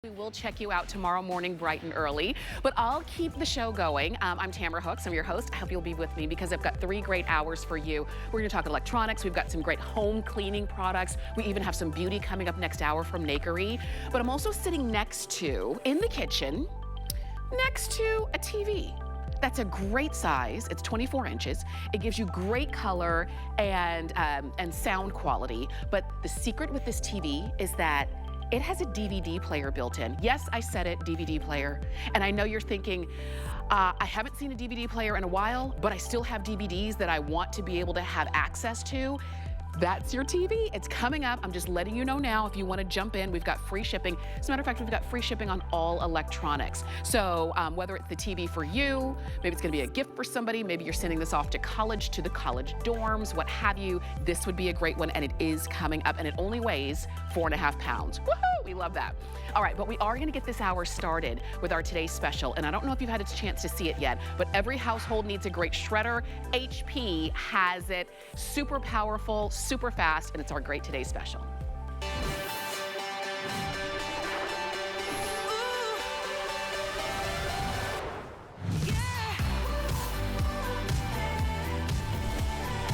We will check you out tomorrow morning bright and early, but I'll keep the show going. I'm Tamara Hooks. I'm your host. I hope you'll be with me because I've got 3 great hours for you. We're going to talk electronics. We've got some great home cleaning products. We even have some beauty coming up next hour from Nakery. But I'm also sitting next to, in the kitchen, next to a TV. That's a great size. It's 24 inches. It gives you great color and sound quality. But the secret with this TV is that it has a DVD player built in. Yes, I said it, DVD player. And I know you're thinking, I haven't seen a DVD player in a while, but I still have DVDs that I want to be able to have access to. That's your TV. It's coming up. I'm just letting you know now if you want to jump in. We've got free shipping. As a matter of fact, we've got free shipping on all electronics. So whether it's the TV for you, maybe it's going to be a gift for somebody, maybe you're sending this off to the college dorms, what have you, this would be a great one, and it is coming up, and it only weighs 4.5 pounds. Woohoo! We love that. All right, but we are going to get this hour started with our today's special, and I don't know if you've had a chance to see it yet, but every household needs a great shredder. HP has it. Super powerful, super fast, and it's our great today's special.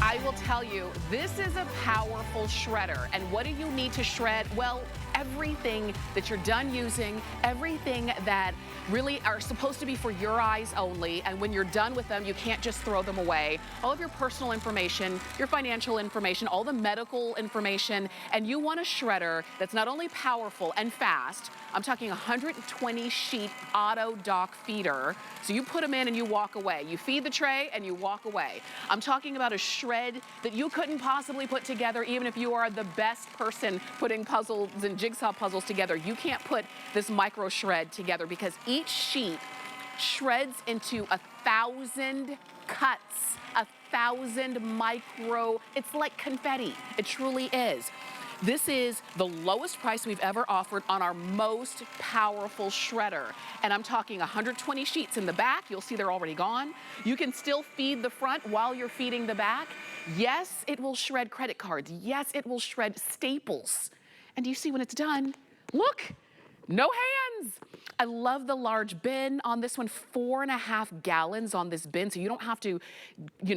I will tell you, this is a powerful shredder. And what do you need to shred? Well, everything that you're done using, everything that really are supposed to be for your eyes only, and when you're done with them, you can't just throw them away. All of your personal information, your financial information, all the medical information, and you want a shredder that's not only powerful and fast, I'm talking 120 sheet auto dock feeder. So you put them in and you walk away. You feed the tray and you walk away. I'm talking about a shred that you couldn't possibly put together even if you are the best person putting puzzles and jigsaw puzzles together. You can't put this micro shred together because each sheet shreds into 1,000 cuts, 1,000 micro, it's like confetti. It truly is. This is the lowest price we've ever offered on our most powerful shredder. And I'm talking 120 sheets in the back. You'll see they're already gone. You can still feed the front while you're feeding the back. Yes, it will shred credit cards. Yes, it will shred staples. And you see when it's done, look, no hands. I love the large bin on this one, 4.5 gallons on this bin, so you don't have to,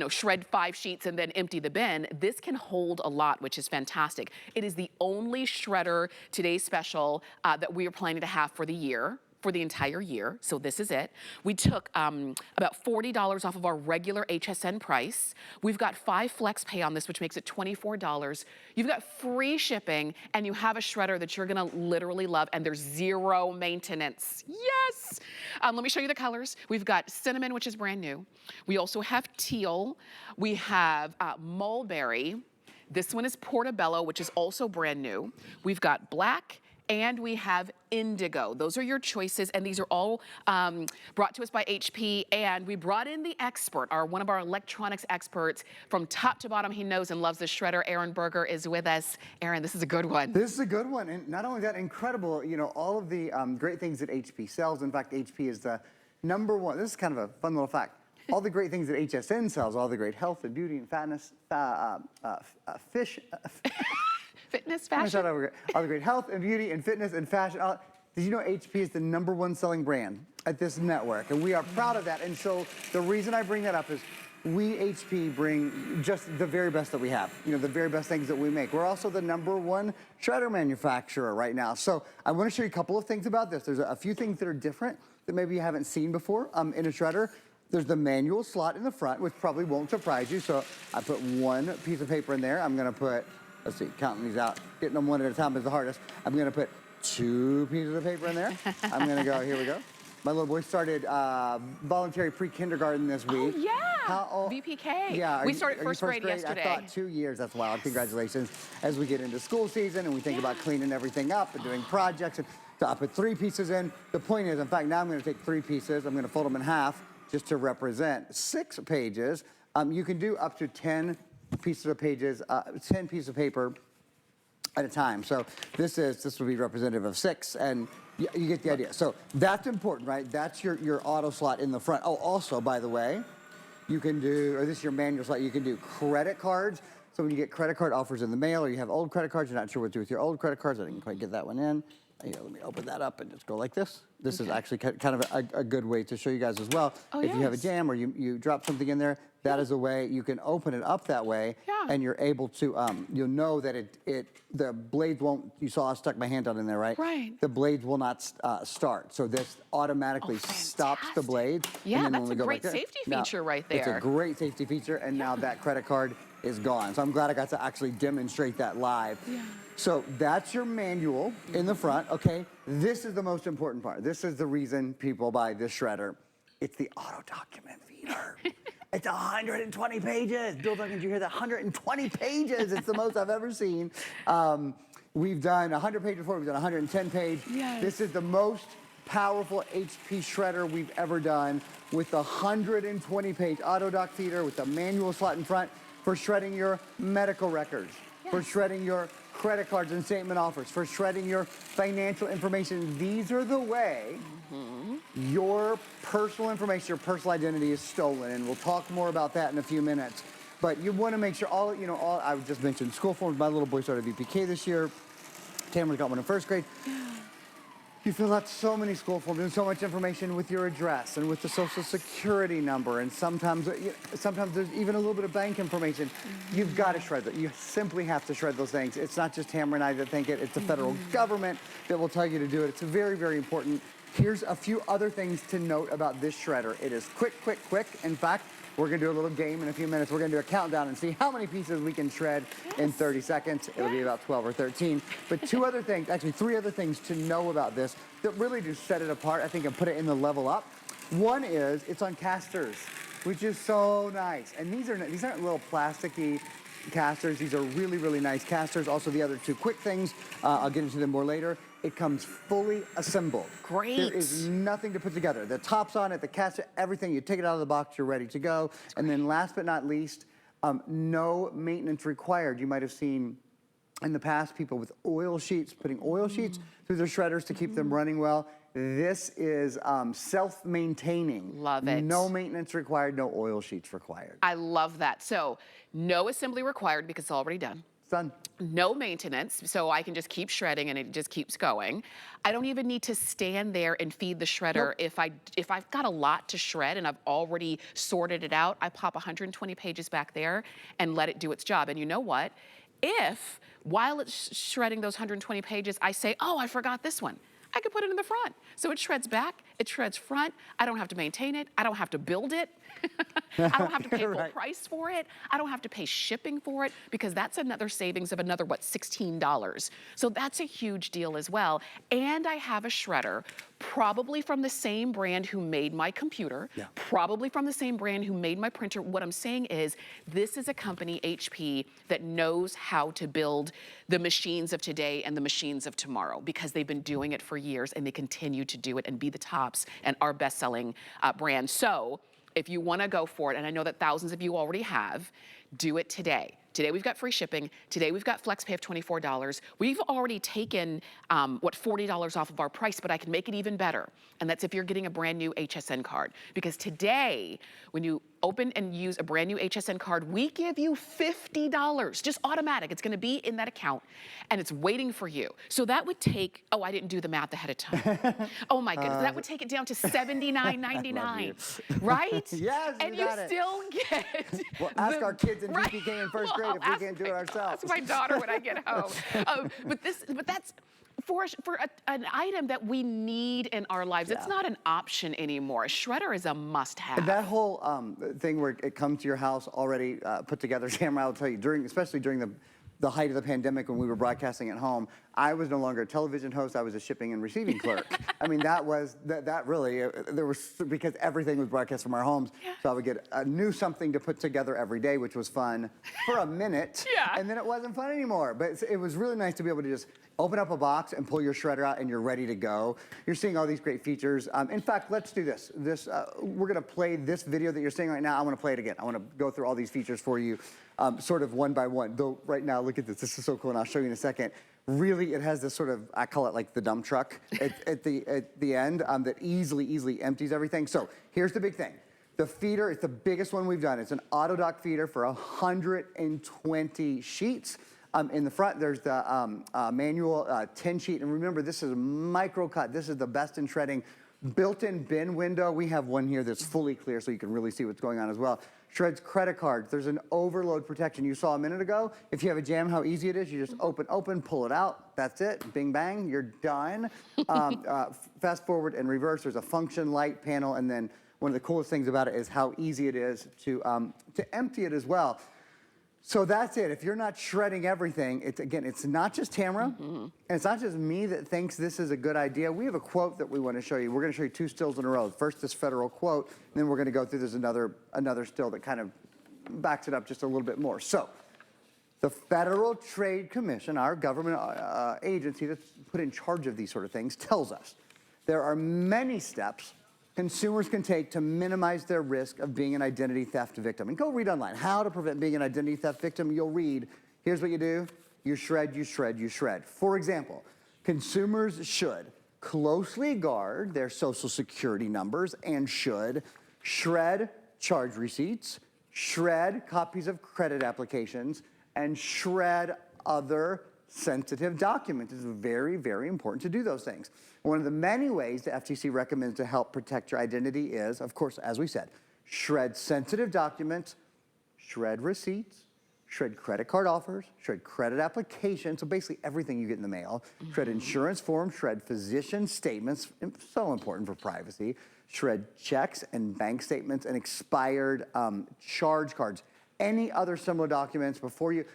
shred 5 sheets and then empty the bin. This can hold a lot, which is fantastic. It is the only shredder today's special that we are planning to have for the year. For the entire year, so this is it. We took about $40 off of our regular HSN price. We've got 5 flex pay on this, which makes it $24. You've got free shipping, and you have a shredder that you're gonna literally love, and there's 0 maintenance. Yes! Let me show you the colors. We've got cinnamon, which is brand new. We also have teal. We have mulberry. This one is portobello, which is also brand new. We've got black, and we have indigo. Those are your choices, and these are all brought to us by HP, and we brought in the expert, one of our electronics experts. From top to bottom, he knows and loves the shredder. Aaron Berger is with us. Aaron, this is a good one. This is a good one, and not only that, incredible, all of the great things that HP sells. In fact, HP is the #1. This is kind of a fun little fact. All the great things that HSN sells, all the great health and beauty and fatness, Fitness, fashion. All the great health and beauty and fitness and fashion. Did you know HP is the #1 selling brand at this network? And we are proud of that. And so the reason I bring that up is we, HP, bring just the very best that we have. The very best things that we make. We're also the #1 shredder manufacturer right now. So I want to show you a couple of things about this. There's a few things that are different that maybe you haven't seen before in a shredder. There's the manual slot in the front, which probably won't surprise you. So I put 1 piece of paper in there. I'm going to put, let's see, counting these out. Getting them one at a time is the hardest. I'm going to put 2 pieces of paper in there. I'm going to go, here we go. My little boy started voluntary pre-kindergarten this week. Oh, yeah. VPK. Yeah. We started first grade yesterday. I thought 2 years. That's wild. Congratulations. As we get into school season and we think about cleaning everything up and doing projects. And so I put 3 pieces in. The point is, in fact, now I'm going to take 3 pieces. I'm going to fold them in half just to represent 6 pages. You can do up to 10 pieces of pages, 10 pieces of paper at a time. So this will be representative of 6, and you get the idea. So that's important, right? That's your auto slot in the front. Oh, also, by the way, you can do, or this is your manual slot, you can do credit cards. So when you get credit card offers in the mail, or you have old credit cards, you're not sure what to do with your old credit cards, I didn't quite get that one in. let me open that up and just go like this. This is actually kind of a good way to show you guys as well. Oh, if you have a yes. jam or you drop something in there, that is a way you can open it up that way, and you're able to, you'll know that the blades won't, you saw I stuck my hand out in there, right? Right. The blades will not start. So this automatically stops the blades. Yeah, and then that's when we a go great back there, safety now, feature right It's a there. great safety feature, and now that credit card is gone. So I'm glad I got to actually demonstrate that live. Yeah. So that's your manual in the front, okay? This is the most important part. This is the reason people buy this shredder. It's the auto document feeder. It's 120 pages. Bill Duncan, did you hear that? 120 pages. It's the most I've ever seen. We've done 100 pages before. We've done 110 page. Yes. This is the most powerful HP shredder we've ever done, with the 120 page auto doc feeder with the manual slot in front for shredding your medical records, for shredding your credit cards and statement offers, for shredding your financial information. These are the way your personal information, your personal identity is stolen, and we'll talk more about that in a few minutes. But you want to make sure all I just mentioned school forms. My little boy started VPK this year. Tamara got one in first grade. You fill out so many school forms and so much information with your address and with the social security number, and sometimes there's even a little bit of bank information. You've got to shred that. You simply have to shred those things. It's not just Tamara and I that think it. It's the federal government that will tell you to do it. It's very, very important. Here's a few other things to note about this shredder. It is quick, quick, quick. In fact, we're gonna do a little game in a few minutes. We're gonna do a countdown and see how many pieces we can shred in 30 seconds. It'll be about 12 or 13. But three other things to know about this that really do set it apart, I think, and put it in the level up. One is it's on casters, which is so nice. And these aren't little plasticky casters. These are really, really nice casters. Also, the other two quick things, I'll get into them more later. It comes fully assembled. Great. There is nothing to put together. The top's on it, the caster, everything. You take it out of the box, you're ready to go. And then last but not least, no maintenance required. You might have seen in the past people with oil sheets, putting oil sheets through their shredders to keep them running well. This is self-maintaining. Love it. No maintenance required, no oil sheets required. I love that. So no assembly required because it's already done. It's done. No maintenance, so I can just keep shredding and it just keeps going. I don't even need to stand there and feed the shredder. Nope. If I've got a lot to shred and I've already sorted it out, I pop 120 pages back there and let it do its job. And you know what? If while it's shredding those 120 pages, I say, oh, I forgot this one, I could put it in the front. So it shreds back, it shreds front. I don't have to maintain it. I don't have to build it. I don't have to pay full price for it. I don't have to pay shipping for it, because that's another savings of another, what, $16. So that's a huge deal as well. And I have a shredder, probably from the same brand who made my computer, probably from the same brand who made my printer. What I'm saying is, this is a company, HP, that knows how to build the machines of today and the machines of tomorrow, because they've been doing it for years and they continue to do it and be the tops and our best-selling brand. So if you want to go for it, and I know that thousands of you already have, do it today. Today we've got free shipping. Today we've got FlexPay of $24. We've already taken, $40 off of our price, but I can make it even better. And that's if you're getting a brand new HSN card. Because today, when you open and use a brand new HSN card, we give you $50, just automatic. It's gonna be in that account and it's waiting for you. So that would take, oh, I didn't do the math ahead of time. Oh my goodness, that would take it down to $79.99, right? Yes, and you got it. still get. Well, ask our kids in VPK in first grade if we can't do it ourselves. Ask my daughter when I get home. But that's for an item that we need in our lives. It's not an option anymore. A shredder is a must-have. That whole thing where it comes to your house already put together, Tamara, I'll tell you, especially during the height of the pandemic when we were broadcasting at home, I was no longer a television host, I was a shipping and receiving clerk. I mean, that really, because everything was broadcast from our homes, so I would get a new something to put together every day, which was fun for a minute, and then it wasn't fun anymore. But it was really nice to be able to just open up a box and pull your shredder out and you're ready to go. You're seeing all these great features. In fact, let's do this. We're gonna play this video that you're seeing right now. I wanna play it again. I wanna go through all these features for you, sort of one by one. Though right now, look at this. This is so cool, and I'll show you in a second. Really, it has this sort of, I call it like the dump truck at the end that easily empties everything. So here's the big thing. The feeder, it's the biggest one we've done. It's an auto dock feeder for 120 sheets. In the front, there's the manual 10 sheet. And remember, this is micro cut. This is the best in shredding. Built-in bin window. We have one here that's fully clear so you can really see what's going on as well. Shreds credit cards. There's an overload protection. You saw a minute ago, if you have a jam, how easy it is. You just open, pull it out. That's it. Bing, bang, you're done. Fast forward and reverse. There's a function light panel. And then one of the coolest things about it is how easy it is to empty it as well. So that's it. If you're not shredding everything, it's not just Tamara, and it's not just me that thinks this is a good idea. We have a quote that we want to show you. We're going to show you two stills in a row. First, this federal quote, and then we're going to go through, there's another still that kind of backs it up just a little bit more. So, the Federal Trade Commission, our government agency that's put in charge of these sort of things, tells us there are many steps consumers can take to minimize their risk of being an identity theft victim. And go read online, how to prevent being an identity theft victim. You'll read, here's what you do. You shred, you shred, you shred. For example, consumers should closely guard their social security numbers and should shred charge receipts, shred copies of credit applications, and shred other sensitive documents. It's very, very important to do those things. One of the many ways the FTC recommends to help protect your identity is, of course, as we said, shred sensitive documents, shred receipts, shred credit card offers, shred credit applications, so basically everything you get in the mail, shred insurance forms, shred physician statements, so important for privacy, shred checks and bank statements and expired charge cards. Any other similar documents before you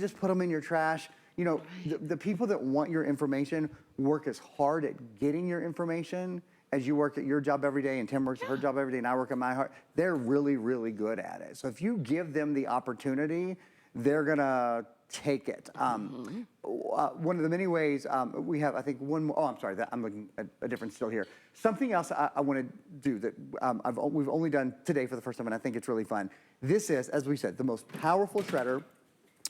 just put them in your trash. You know, the people that want your information work as hard at getting your information as you work at your job every day, and Tim works at her job every day, and I work at my heart. They're really, really good at it. So if you give them the opportunity, they're gonna take it. One of the many ways we have, I think, one more. Oh, I'm sorry, I'm looking at a different still here. Something else I want to do that we've only done today for the first time, and I think it's really fun. This is, as we said, the most powerful shredder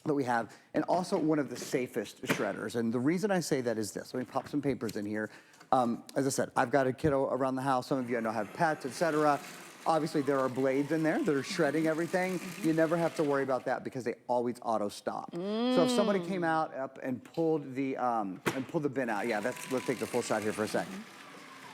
that we have, and also one of the safest shredders. And the reason I say that is this. Let me pop some papers in here. As I said, I've got a kiddo around the house. Some of you I know have pets, etc. Obviously, there are blades in there that are shredding everything. You never have to worry about that because they always auto stop. So if somebody came out up and pulled the bin out, yeah, let's take the full shot here for a second.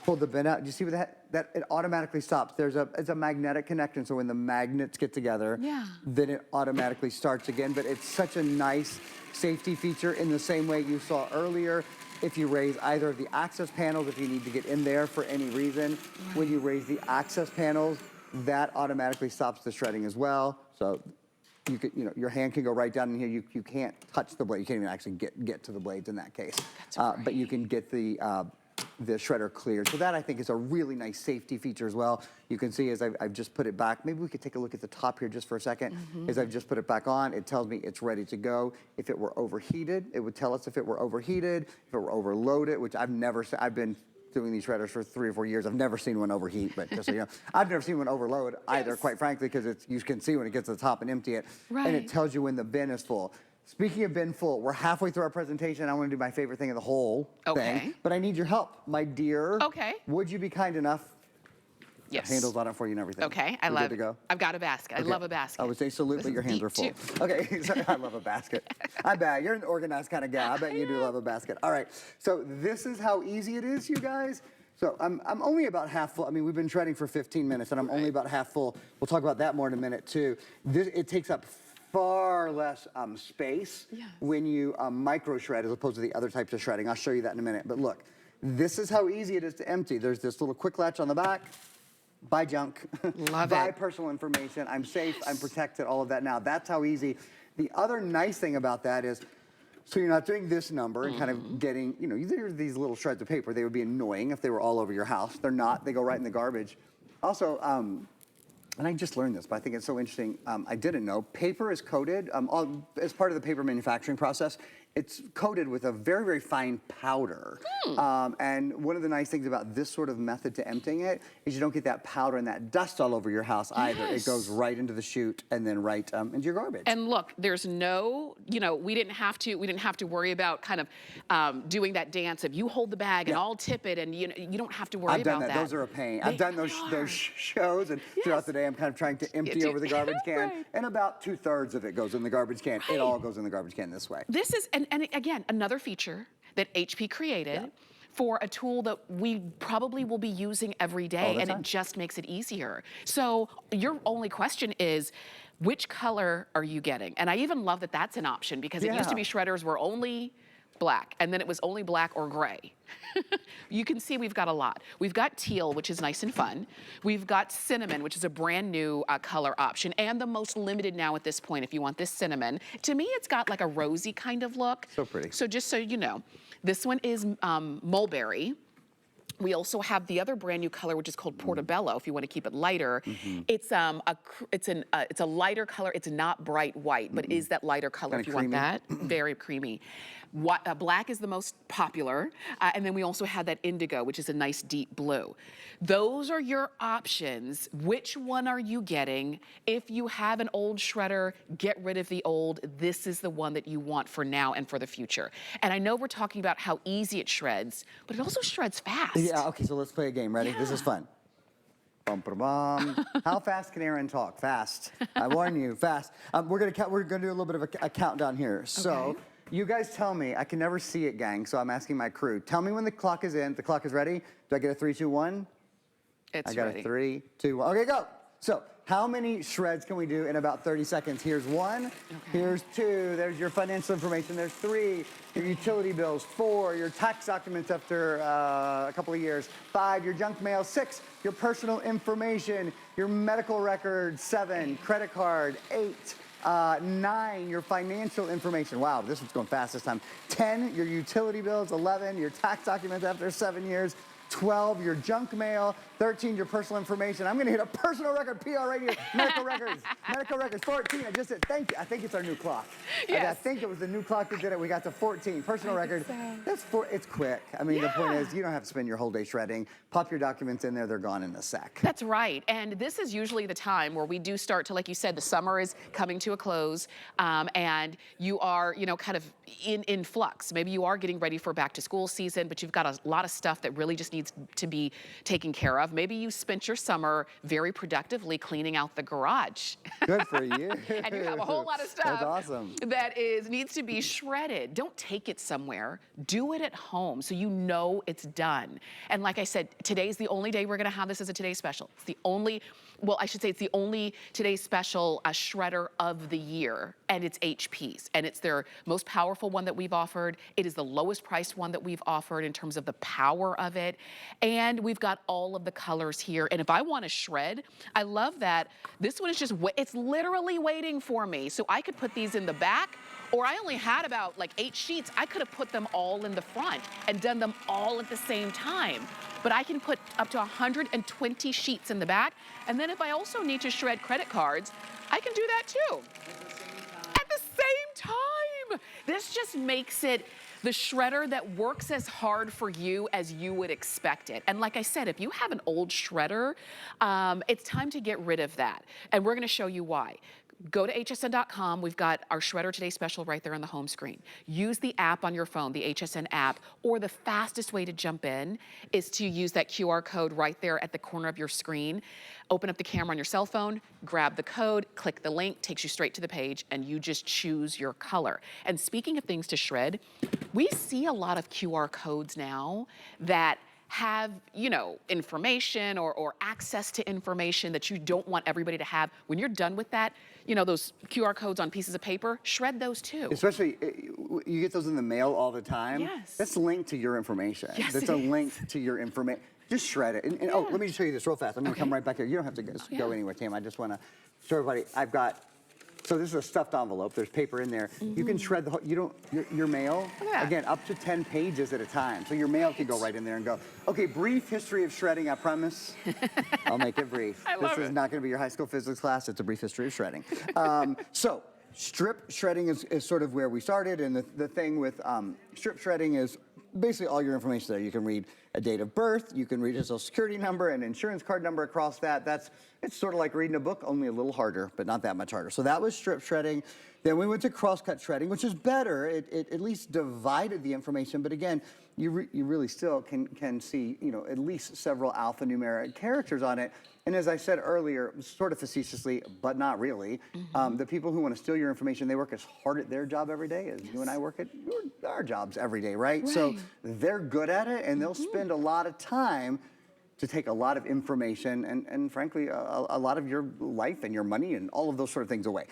Pulled the bin out. Do you see what that it automatically stops? It's a magnetic connection, so when the magnets get together, then it automatically starts again. But it's such a nice safety feature in the same way you saw earlier. If you raise either of the access panels, if you need to get in there for any reason, when you raise the access panels, that automatically stops the shredding as well. So you could, your hand can go right down in here. You can't touch the blade. You can't even actually get to the blades in that case. That's but you can get the shredder cleared. So that, I think, is a really nice safety feature as well. You can see as I've just put it back, maybe we could take a look at the top here just for a second. As I've just put it back on, it tells me it's ready to go. If it were overheated, it would tell us if it were overheated, if it were overloaded, which I've been doing these shredders for 3 or 4 years. I've never seen one overheat, but just so you know, I've never seen one overload either, quite frankly, because you can see when it gets to the top and empty it. And it tells you when the bin is full. Speaking of bin full, we're halfway through our presentation. I want to do my favorite thing of the whole thing, but I need your help, my dear. Would you be kind enough? Yes. Handles on it for you and everything. Okay, We're good to go? I've got a basket. I love a basket. I would say salute, but your hands are full. Okay, so I love a basket. I bet you're an organized kind of guy. I bet you do love a basket. All right, so this is how easy it is, you guys. So I'm only about half full. I mean, we've been shredding for 15 minutes, and I'm only about half full. We'll talk about that more in a minute too. It takes up far less space when you micro shred as opposed to the other types of shredding. I'll show you that in a minute. But look, this is how easy it is to empty. There's this little quick latch on the back. Buy junk. Buy personal information. I'm safe. I'm protected. All of that now. That's how easy. The other nice thing about that is, so you're not doing this number and kind of getting, there's these little shreds of paper. They would be annoying if they were all over your house. They're not. They go right in the garbage. Also, and I just learned this, but I think it's so interesting. I didn't know. Paper is coated, as part of the paper manufacturing process, it's coated with a very, very fine powder. And one of the nice things about this sort of method to emptying it is you don't get that powder and that dust all over your house either. It goes right into the chute and then right into your garbage. And look, there's no, we didn't have to worry about kind of doing that dance of you hold the bag and I'll tip it, and you don't have to worry about that. Those are a pain. I've done those shows, and throughout the day I'm kind of trying to empty over the garbage can, and about 2/3 of it goes in the garbage can. It all goes in the garbage can this way. This is, and again, another feature that HP created for a tool that we probably will be using every day, and it just makes it easier. So your only question is, which color are you getting? And I even love that that's an option, because it used to be shredders were only black, and then it was only black or gray. You can see we've got a lot. We've got teal, which is nice and fun. We've got cinnamon, which is a brand new color option, and the most limited now at this point if you want this cinnamon. To me, it's got like a rosy kind of look. So pretty. So just so you know, this one is mulberry. We also have the other brand new color, which is called Portobello, if you want to keep it lighter. It's a lighter color. It's not bright white, but is that lighter color if you want that. Very creamy. Black is the most popular, and then we also have that indigo, which is a nice deep blue. Those are your options. Which one are you getting? If you have an old shredder, get rid of the old. This is the one that you want for now and for the future. And I know we're talking about how easy it shreds, but it also shreds fast. Yeah, okay, so let's play a game. Ready? This is fun. Bum, ba, bum. How fast can Aaron talk? Fast. I warn you, fast. We're gonna do a little bit of a countdown here. So you guys tell me. I can never see it, gang. So I'm asking my crew. Tell me when the clock is in. The clock is ready. Do I get a 3, 2, 1? It's ready. I got a 3, 2, 1. Okay, go. So how many shreds can we do in about 30 seconds? Here's 1. Here's 2. There's your financial information. There's 3. Your utility bills. 4. Your tax documents after a couple of years. 5. Your junk mail. 6. Your personal information. Your medical records. 7. Credit card. 8. 9, your financial information. Wow, this one's going fast this time. 10, your utility bills. 11, your tax documents after 7 years. 12, your junk mail. 13, your personal information. I'm gonna hit a personal record, PR radio, medical records. Medical records, 14, I just said, thank you. I think it's our new clock. I think it was the new clock that did it. We got to 14, personal record. It's quick. I mean, the point is, you don't have to spend your whole day shredding. Pop your documents in there, they're gone in a sec. That's right, and this is usually the time where we do start to, like you said, the summer is coming to a close, and you are, kind of in flux. Maybe you are getting ready for back to school season, but you've got a lot of stuff that really just needs to be taken care of. Maybe you spent your summer very productively cleaning out the garage. Good for you. And you have a whole lot of stuff That's awesome. that needs to be shredded. Don't take it somewhere. Do it at home so you know it's done. And like I said, today's the only day we're gonna have this as a Today Special. It's the only, well, I should say it's the only Today Special shredder of the year, and it's HP's. And it's their most powerful one that we've offered. It is the lowest priced one that we've offered in terms of the power of it. And we've got all of the colors here. And if I want to shred, I love that this one is just, it's literally waiting for me. So I could put these in the back, or I only had about like 8 sheets. I could have put them all in the front and done them all at the same time. But I can put up to 120 sheets in the back. And then if I also need to shred credit cards, I can do that too. At the same time. This just makes it the shredder that works as hard for you as you would expect it. And like I said, if you have an old shredder, it's time to get rid of that. And we're gonna show you why. Go to hsn.com. We've got our Shredder Today Special right there on the home screen. Use the app on your phone, the HSN app, or the fastest way to jump in is to use that QR code right there at the corner of your screen. Open up the camera on your cell phone, grab the code, click the link, takes you straight to the page, and you just choose your color. And speaking of things to shred, we see a lot of QR codes now that have, information or access to information that you don't want everybody to have. When you're done with that, those QR codes on pieces of paper, shred those too. Especially, you get those in the mail all the time. Yes. That's linked to your information. Yes, That's a link to your information. Just shred it. And oh, let me just show you this real fast. I'm gonna come right back here. You don't have to go anywhere, Tam. I just wanna show everybody. I've got, so this is a stuffed envelope. There's paper in there. You can shred the whole, your mail, again, up to 10 pages at a time. So your mail can go right in there and go, okay, brief history of shredding, I promise. I'll make it brief. I love This is not gonna be your high school physics class. It's a brief history of shredding. So, Strip shredding is sort of where we started, and the thing with strip shredding is basically all your information there. You can read a date of birth, you can read a social security number, an insurance card number across that. It's sort of like reading a book, only a little harder, but not that much harder. So that was strip shredding. Then we went to cross-cut shredding, which is better. It at least divided the information, but again, you really still can see, at least several alphanumeric characters on it. And as I said earlier, sort of facetiously, but not really, the people who want to steal your information, they work as hard at their job every day as you and I work at our jobs every day, right? So they're good at it, and they'll spend a lot of time to take a lot of information and frankly, a lot of your life and your money and all of those sort of things away.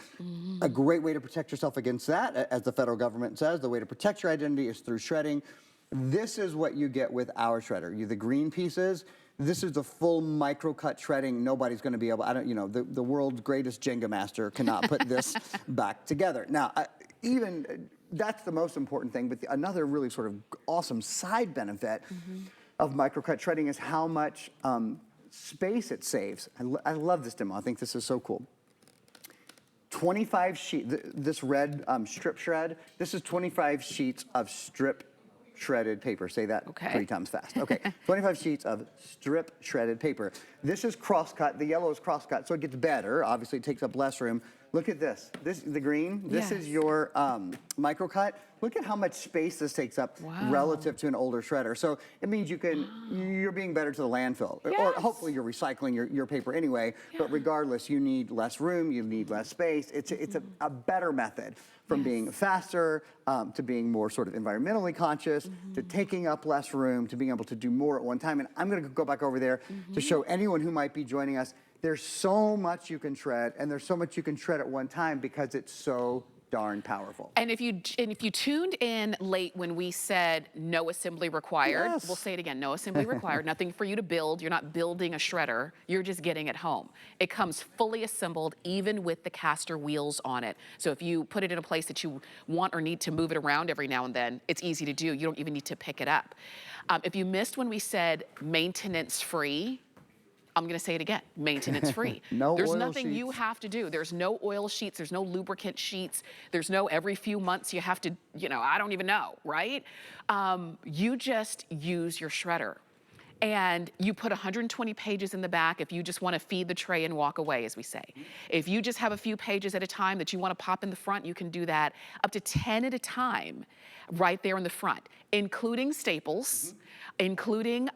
A great way to protect yourself against that, as the federal government says, the way to protect your identity is through shredding. This is what you get with our shredder. The green pieces, this is the full micro cut shredding. Nobody's going to be able, the world's greatest Jenga master cannot put this back together. Now, that's the most important thing, but another really sort of awesome side benefit of microcut shredding is how much space it saves. I love this demo. I think this is so cool. 25 sheets, this red strip shred, this is 25 sheets of strip shredded paper. Say that 3 times fast. Okay, 25 sheets of strip shredded paper. This is cross-cut. The yellow is cross-cut, so it gets better. Obviously, it takes up less room. Look at this. The green. This is your microcut. Look at how much space this takes up relative to an older shredder. So it means you're being better to the landfill, or hopefully you're recycling your paper anyway. But regardless, you need less room, you need less space. It's a better method from being faster to being more sort of environmentally conscious to taking up less room to being able to do more at one time. And I'm going to go back over there to show anyone who might be joining us. There's so much you can shred, and there's so much you can shred at one time because it's so darn powerful. And if you tuned in late when we said no assembly required, we'll say it again, no assembly required, nothing for you to build. You're not building a shredder, you're just getting it home. It comes fully assembled, even with the caster wheels on it. So if you put it in a place that you want or need to move it around every now and then, it's easy to do. You don't even need to pick it up. If you missed when we said maintenance free, I'm going to say it again, maintenance free. There's nothing you have to do. There's no oil sheets, there's no lubricant sheets, there's no every few months you have to, I don't even know, right? You just use your shredder. And you put 120 pages in the back if you just want to feed the tray and walk away, as we say. If you just have a few pages at a time that you want to pop in the front, you can do that up to 10 at a time right there in the front, including staples, including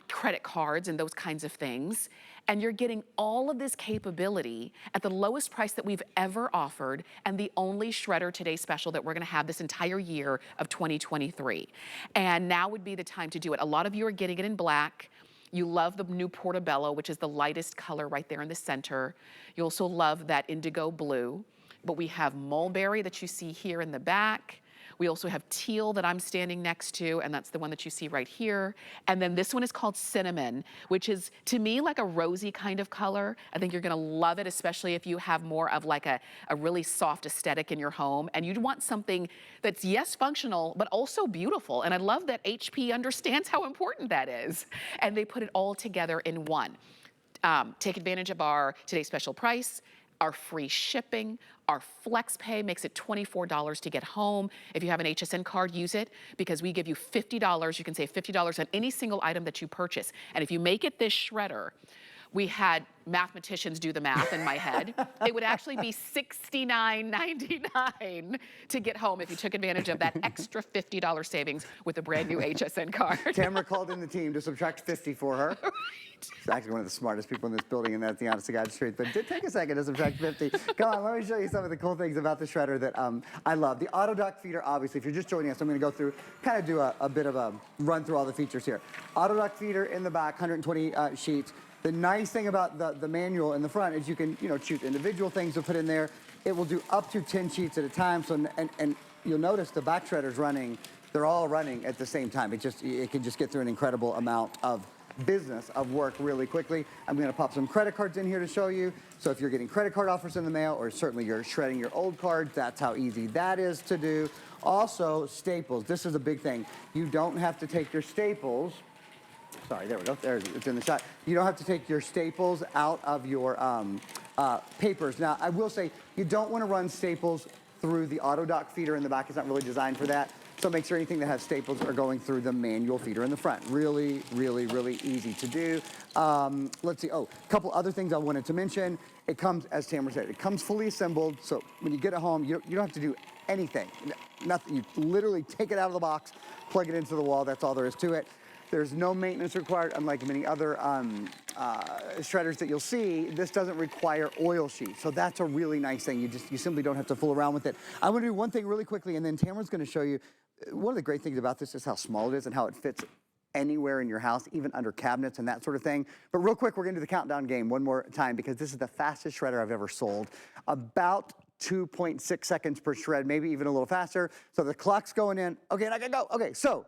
credit cards and those kinds of things. And you're getting all of this capability at the lowest price that we've ever offered, and the only Shredder Today special that we're gonna have this entire year of 2023. And now would be the time to do it. A lot of you are getting it in black. You love the new Portobello, which is the lightest color right there in the center. You also love that indigo blue. But we have mulberry that you see here in the back. We also have teal that I'm standing next to, and that's the one that you see right here. And then this one is called cinnamon, which is, to me, like a rosy kind of color. I think you're gonna love it, especially if you have more of like a really soft aesthetic in your home. And you'd want something that's, yes, functional, but also beautiful. And I love that HP understands how important that is. And they put it all together in one. Take advantage of our today's special price, our free shipping, our flex pay makes it $24 to get home. If you have an HSN card, use it, because we give you $50. You can save $50 on any single item that you purchase. And if you make it this shredder, we had mathematicians do the math in my head. It would actually be $69.99 to get home if you took advantage of that extra $50 savings with a brand new HSN card. Tamara called in the team to subtract 50 for her. She's actually one of the smartest people in this building, and that's the honest to God's truth. But it did take a second to subtract 50. Come on, let me show you some of the cool things about the shredder that I love. The auto duct feeder, obviously, if you're just joining us, I'm going to go through, kind of do a bit of a run through all the features here. Auto duct feeder in the back, 120 sheets. The nice thing about the manual in the front is you can, choose individual things to put in there. It will do up to 10 sheets at a time. So, and you'll notice the back shredder's running. They're all running at the same time. It can just get through an incredible amount of business, of work really quickly. I'm going to pop some credit cards in here to show you. So if you're getting credit card offers in the mail, or certainly you're shredding your old cards, that's how easy that is to do. Also, staples. This is a big thing. You don't have to take your staples. Sorry, there we go. There, it's in the shot. You don't have to take your staples out of your papers. Now, I will say, you don't want to run staples through the auto dock feeder in the back. It's not really designed for that. So make sure anything that has staples are going through the manual feeder in the front. Really, really, really easy to do. Let's see, a couple other things I wanted to mention. It comes, as Tamara said, it comes fully assembled. So when you get it home, you don't have to do anything. Nothing, you literally take it out of the box, plug it into the wall, that's all there is to it. There's no maintenance required, unlike many other shredders that you'll see. This doesn't require oil sheets, so that's a really nice thing. You simply don't have to fool around with it. I want to do one thing really quickly, and then Tamara's going to show you. One of the great things about this is how small it is and how it fits anywhere in your house, even under cabinets and that sort of thing. But real quick, we're going to do the countdown game one more time because this is the fastest shredder I've ever sold. About 2.6 seconds per shred, maybe even a little faster. So the clock's going in. Okay, and I can go. Okay, so.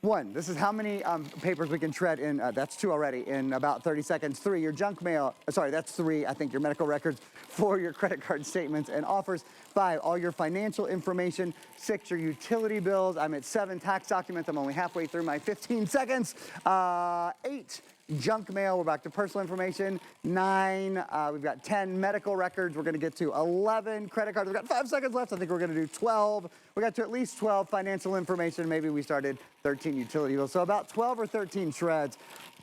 1, this is how many papers we can shred in, that's 2 already, in about 30 seconds. 3, your junk mail, sorry, that's 3, I think, your medical records. 4, your credit card statements and offers. 5, all your financial information. 6, your utility bills. I'm at 7, tax documents. I'm only halfway through my 15 seconds. 8, junk mail, we're back to personal information. 9, we've got 10 medical records. We're gonna get to 11 credit cards. We've got 5 seconds left. I think we're gonna do 12. We got to at least 12 financial information. Maybe we started 13 utility bills. So about 12 or 13 shreds.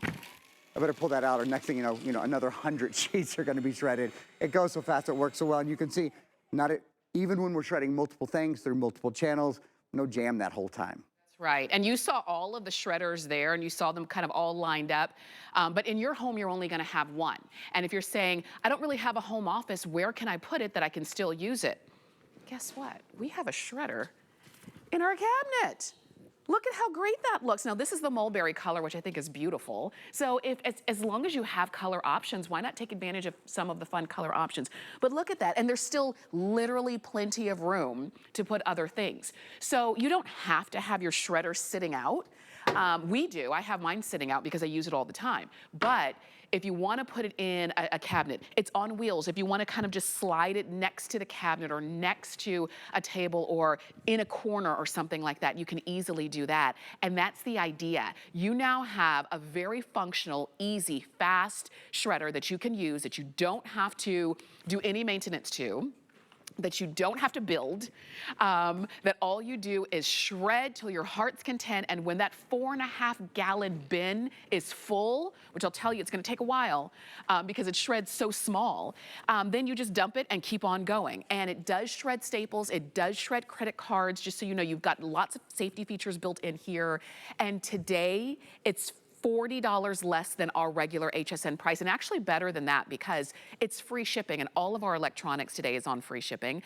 I better pull that out, or next thing you know, another 100 sheets are gonna be shredded. It goes so fast, it works so well. And you can see, even when we're shredding multiple things through multiple channels, no jam that whole time. Right, and you saw all of the shredders there and you saw them kind of all lined up, but in your home, you're only gonna have one. And if you're saying, I don't really have a home office, where can I put it that I can still use it? Guess what? We have a shredder in our cabinet. Look at how great that looks. Now, this is the mulberry color, which I think is beautiful. So as long as you have color options, why not take advantage of some of the fun color options? But look at that, and there's still literally plenty of room to put other things. So you don't have to have your shredder sitting out. We do, I have mine sitting out because I use it all the time. But if you want to put it in a cabinet, it's on wheels. If you want to kind of just slide it next to the cabinet or next to a table or in a corner or something like that, you can easily do that. And that's the idea. You now have a very functional, easy, fast shredder that you can use, that you don't have to do any maintenance to, that you don't have to build, that all you do is shred till your heart's content, and when that 4.5-gallon bin is full, which I'll tell you it's gonna take a while because it shreds so small, then you just dump it and keep on going. And it does shred staples, it does shred credit cards, just so you know, you've got lots of safety features built in here. And today, it's $40 less than our regular HSN price, and actually better than that because it's free shipping, and all of our electronics today is on free shipping.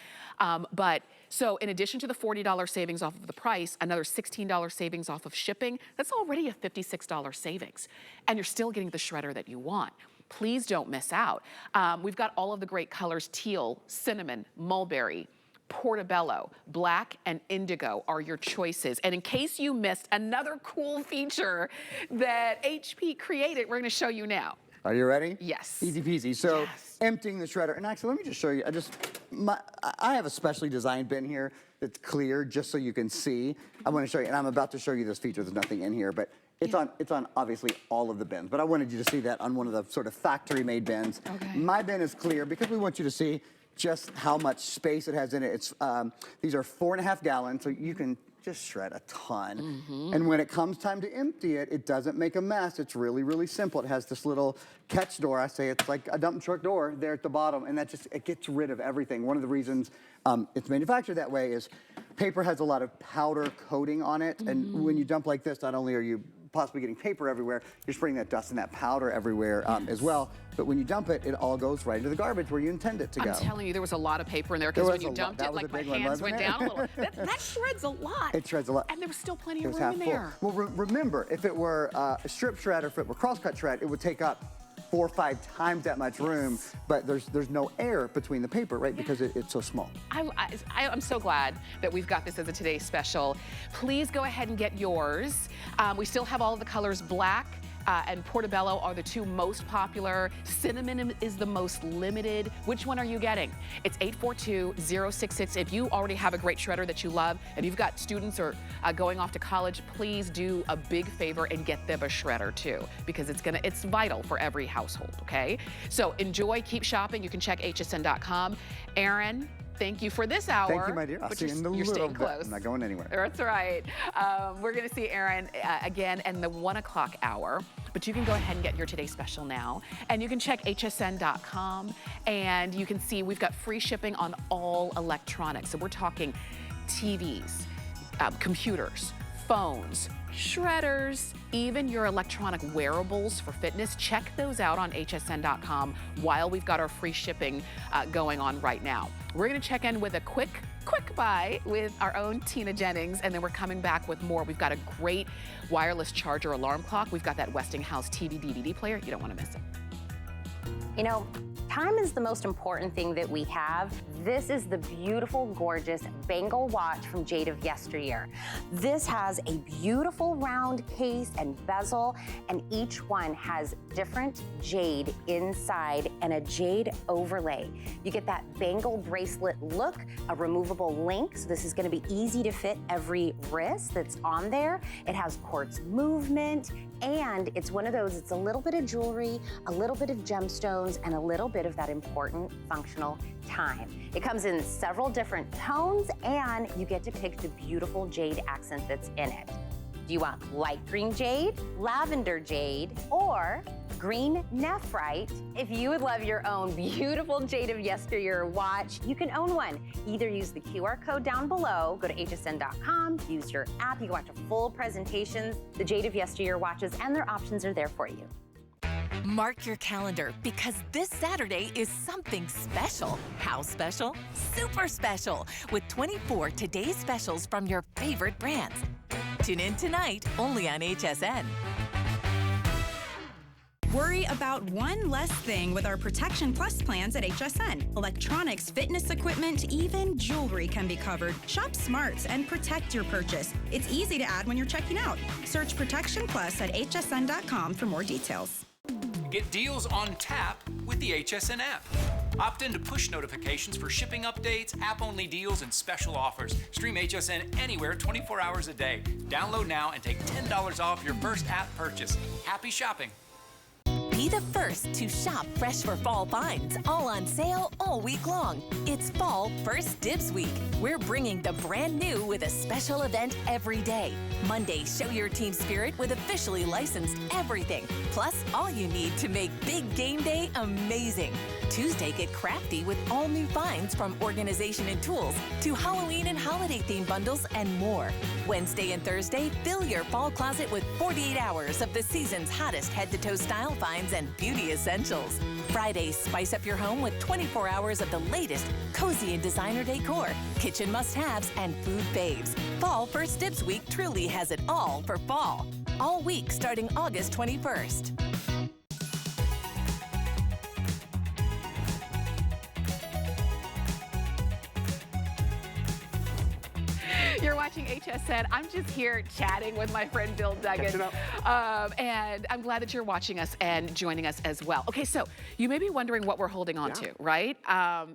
So in addition to the $40 savings off of the price, another $16 savings off of shipping, that's already a $56 savings. And you're still getting the shredder that you want. Please don't miss out. We've got all of the great colors: teal, cinnamon, mulberry, portobello, black, and indigo are your choices. And in case you missed another cool feature that HP created, we're gonna show you now. Are you ready? Yes. Easy peasy. So emptying the shredder, and actually let me just show you, I have a specially designed bin here that's clear just so you can see. I wanna show you, and I'm about to show you this feature, there's nothing in here, but it's on obviously all of the bins, but I wanted you to see that on one of the sort of factory made bins. Okay. My bin is clear because we want you to see just how much space it has in it. It's these are 4.5 gallons, so you can just shred a ton. And when it comes time to empty it, it doesn't make a mess. It's really, really simple. It has this little catch door. I say it's like a dump truck door there at the bottom, and it gets rid of everything. One of the reasons it's manufactured that way is paper has a lot of powder coating on it, and when you dump like this, not only are you possibly getting paper everywhere, you're spraying that dust and that powder everywhere as well. But when you dump it, it all goes right into the garbage where you intend it to go. I'm telling you, there was a lot of paper in there because when you dumped it, like my hands went down a little. That shreds a lot. It shreds a lot. And there was still plenty of room in there. Well, remember, if it were a strip shred or if it were crosscut shred, it would take up 4 or 5 times that much room, but there's no air between the paper, right? Because it's so small. I'm so glad that we've got this as a today's special. Please go ahead and get yours. We still have all of the colors: black, and Portobello are the two most popular. Cinnamon is the most limited. Which one are you getting? It's 842-066. If you already have a great shredder that you love, and you've got students or going off to college, please do a big favor and get them a shredder too, because it's vital for every household, okay? So enjoy, keep shopping. You can check hsn.com. Aaron, thank you for this hour. Thank you, my dear. I'll see you in a little bit. I'm not going anywhere. That's right. We're going to see Aaron again in the 1 o'clock hour. But you can go ahead and get your Today Special now. And you can check hsn.com. And you can see we've got free shipping on all electronics. So we're talking TVs, computers, phones, shredders, even your electronic wearables for fitness. Check those out on hsn.com while we've got our free shipping going on right now. We're going to check in with a quick buy with our own Tina Jennings, and then we're coming back with more. We've got a great wireless charger alarm clock. We've got that Westinghouse TV DVD player. You don't want to miss it. You know, time is the most important thing that we have. This is the beautiful, gorgeous bangle watch from Jade of yesteryear. This has a beautiful round case and bezel, and each one has different jade inside and a jade overlay. You get that bangle bracelet look, a removable link, so this is gonna be easy to fit every wrist that's on there. It has quartz movement, and it's one of those, it's a little bit of jewelry, a little bit of gemstones, and a little bit of that important functional time. It comes in several different tones, and you get to pick the beautiful jade accent that's in it. Do you want light green jade, lavender jade, or green nephrite? If you would love your own beautiful Jade of yesteryear watch, you can own one. Either use the QR code down below, go to hsn.com, use your app, you can watch full presentations, the Jade of yesteryear watches, and their options are there for you. Mark your calendar, because this Saturday is something special. How special? Super special, with 24 today's specials from your favorite brands. Tune in tonight, only on HSN. Worry about one less thing with our Protection Plus plans at HSN. Electronics, fitness equipment, even jewelry can be covered. Shop smart and protect your purchase. It's easy to add when you're checking out. Search Protection Plus at hsn.com for more details. Get deals on tap with the HSN app. Opt into push notifications for shipping updates, app-only deals, and special offers. Stream HSN anywhere 24 hours a day. Download now and take $10 off your first app purchase. Happy shopping. Be the first to shop fresh for fall finds, all on sale all week long. It's Fall First Dibs Week. We're bringing the brand new with a special event every day. Monday, show your team spirit with officially licensed everything, plus all you need to make big game day amazing. Tuesday, get crafty with all new finds from organization and tools to Halloween and holiday theme bundles and more. Wednesday and Thursday, fill your fall closet with 48 hours of the season's hottest head-to-toe style finds and beauty essentials. Friday, spice up your home with 24 hours of the latest cozy and designer decor, kitchen must-haves, and food faves. Fall First Dibs Week truly has it all for fall. All week starting August 21st. You're watching HSN. I'm just here chatting with my friend Bill Duggan. And I'm glad that you're watching us and joining us as well. Okay, so you may be wondering what we're holding on to, right?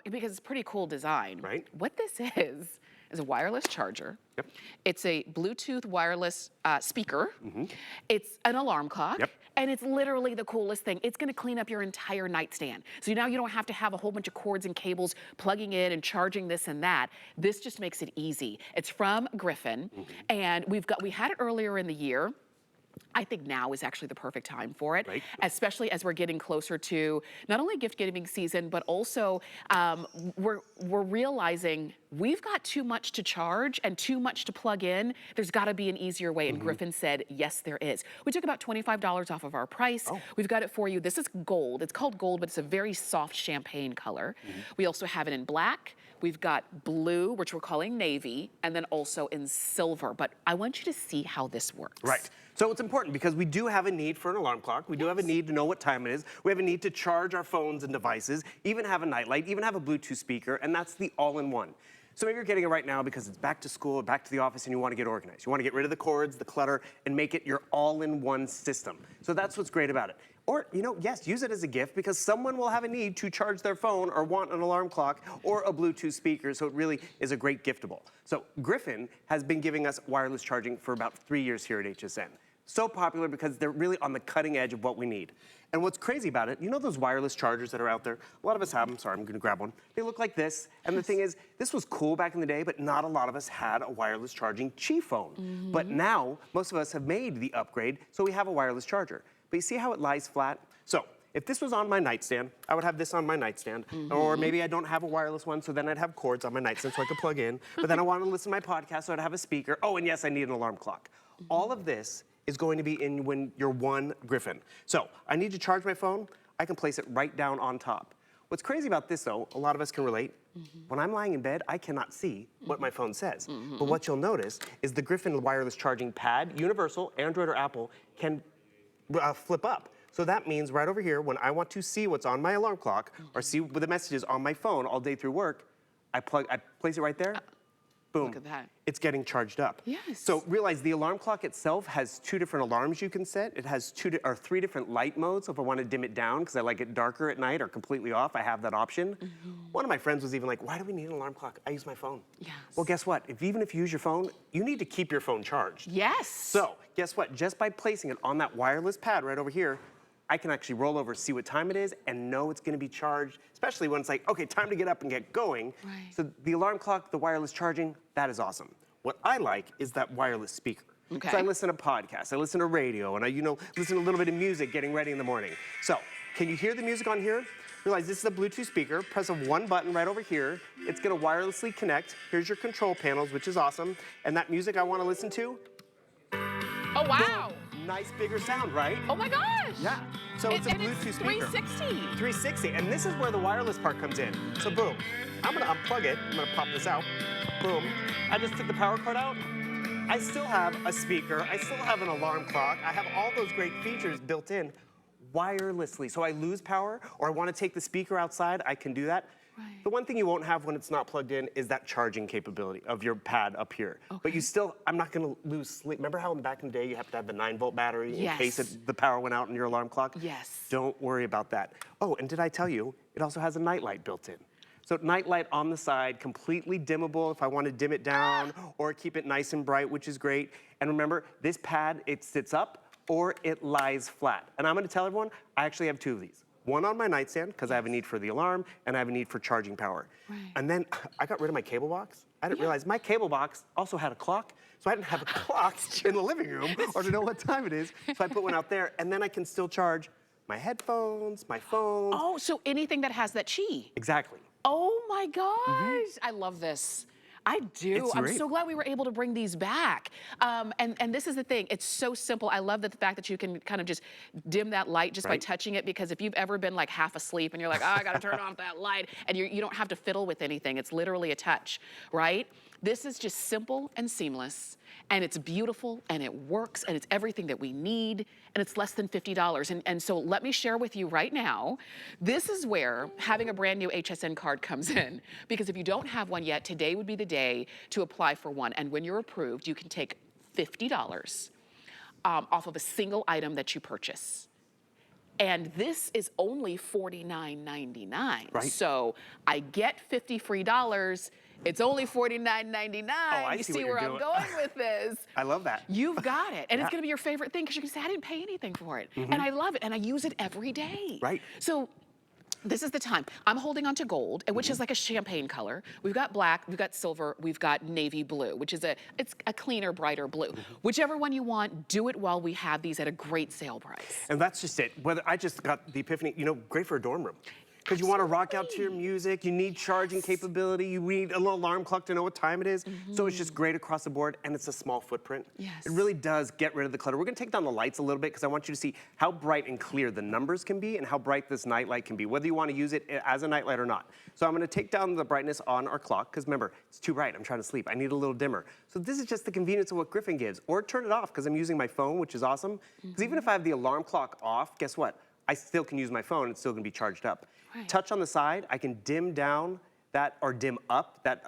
Because it's a pretty cool design. Right. What this is a wireless charger. Yep. It's a Bluetooth wireless speaker. It's an alarm clock. Yep. And it's literally the coolest thing. It's gonna clean up your entire nightstand. So now you don't have to have a whole bunch of cords and cables plugging in and charging this and that. This just makes it easy. It's from Griffin, and we had it earlier in the year. I think now is actually the perfect time for it, right, especially as we're getting closer to not only gift giving season, but also we're realizing we've got too much to charge and too much to plug in. There's got to be an easier way. And Griffin said, yes, there is. We took about $25 off of our price. We've got it for you. This is gold. It's called gold, but it's a very soft champagne color. We also have it in black. We've got blue, which we're calling navy, and then also in silver. But I want you to see how this works. Right. So it's important because we do have a need for an alarm clock. We do have a need to know what time it is. We have a need to charge our phones and devices, even have a nightlight, even have a Bluetooth speaker, and that's the all-in-one. So maybe you're getting it right now because it's back to school, back to the office, and you want to get organized. You want to get rid of the cords, the clutter, and make it your all-in-one system. So that's what's great about it. Or, you know, yes, use it as a gift because someone will have a need to charge their phone or want an alarm clock or a Bluetooth speaker, so it really is a great giftable. So Griffin has been giving us wireless charging for about 3 years here at HSN. So popular because they're really on the cutting edge of what we need. And what's crazy about it, you know those wireless chargers that are out there? A lot of us have them. Sorry, I'm gonna grab one. They look like this. And the thing is, this was cool back in the day, but not a lot of us had a wireless charging Qi phone. But now, most of us have made the upgrade, so we have a wireless charger. But you see how it lies flat? So if this was on my nightstand, I would have this on my nightstand. Or maybe I don't have a wireless one, so then I'd have cords on my nightstand so I could plug in. But then I want to listen to my podcast, so I'd have a speaker. Oh, and yes, I need an alarm clock. All of this is going to be in when you're one Griffin. So I need to charge my phone, I can place it right down on top. What's crazy about this though, a lot of us can relate, when I'm lying in bed, I cannot see what my phone says. But what you'll notice is the Griffin wireless charging pad, universal, Android or Apple, can flip up. So that means right over here, when I want to see what's on my alarm clock or see what the messages on my phone all day through work, I place it right there. Boom. Look at that. It's getting charged up. Yes. So realize the alarm clock itself has 2 different alarms you can set. It has 3 different light modes. So if I want to dim it down because I like it darker at night or completely off, I have that option. One of my friends was even like, why do we need an alarm clock? I use my phone. Yes. Well, guess what? Even if you use your phone, you need to keep your phone charged. Yes. So guess what? Just by placing it on that wireless pad right over here, I can actually roll over, see what time it is, and know it's gonna be charged, especially when it's like, okay, time to get up and get going. Right. So the alarm clock, the wireless charging, that is awesome. What I like is that wireless speaker. Okay. So I listen to podcasts, I listen to radio, and I, listen to a little bit of music getting ready in the morning. So, can you hear the music on here? Realize this is a Bluetooth speaker. Press one button right over here. It's gonna wirelessly connect. Here's your control panels, which is awesome. And that music I wanna listen to, Oh, wow. nice bigger sound, right? Oh my gosh. Yeah. So it's a And Bluetooth speaker. 360. 360, and this is where the wireless part comes in. So boom, I'm gonna unplug it. I'm gonna pop this out. Boom. I just took the power cord out. I still have a speaker. I still have an alarm clock. I have all those great features built in wirelessly. So I lose power or I wanna take the speaker outside, I can do that. Right. The one thing you won't have when it's not plugged in is that charging capability of your pad up here. But you still, I'm not gonna lose sleep. Remember how back in the day you have to have the 9-volt battery in case the power went out in your alarm clock? Yes. Don't worry about that. Oh, and did I tell you, it also has a night light built in. So night light on the side, completely dimmable if I want to dim it down or keep it nice and bright, which is great. And remember, this pad, it sits up or it lies flat. And I'm gonna tell everyone, I actually have 2 of these. One on my nightstand, because I have a need for the alarm, and I have a need for charging power. Right. And then I got rid of my cable box. I didn't realize my cable box also had a clock, so I didn't have a clock in the living room or to know what time it is. So I put one out there, and then I can still charge my headphones, my phone. Oh, so anything that has that Qi. Exactly. Oh my gosh. I love this. I do. It's I'm great. so glad we were able to bring these back. And this is the thing. It's so simple. I love that the fact that you can kind of just dim that light just by touching it, because if you've ever been like half asleep and you're like, oh, I got to turn off that light, and you don't have to fiddle with anything. It's literally a touch, right? This is just simple and seamless, and it's beautiful, and it works, and it's everything that we need, and it's less than $50. And so let me share with you right now, this is where having a brand new HSN card comes in, because if you don't have one yet, today would be the day to apply for one. And when you're approved, you can take $50 off of a single item that you purchase. And this is only $49.99. Right. So I get 50 free dollars. It's only $49.99. I You see see what you're where I'm doing. going with this. I love that. You've got it. And it's gonna be your favorite thing, because you can say, I didn't pay anything for it. And I love it, and I use it every day. Right. So this is the time. I'm holding on to gold, which is like a champagne color. We've got black, we've got silver, we've got navy blue, which is it's a cleaner, brighter blue. Whichever one you want, do it while we have these at a great sale price. And that's just it. Whether I just got the epiphany, great for a dorm room. Because you want to rock out to your music, you need charging capability, you need a little alarm clock to know what time it is. So it's just great across the board, and it's a small footprint. Yes. It really does get rid of the clutter. We're gonna take down the lights a little bit, because I want you to see how bright and clear the numbers can be and how bright this night light can be, whether you want to use it as a night light or not. So I'm gonna take down the brightness on our clock, because remember, it's too bright, I'm trying to sleep. I need a little dimmer. So this is just the convenience of what Griffin gives. Or turn it off, because I'm using my phone, which is awesome. Because even if I have the alarm clock off, guess what? I still can use my phone, it's still gonna be charged up. Right. Touch on the side, I can dim down that, or dim up that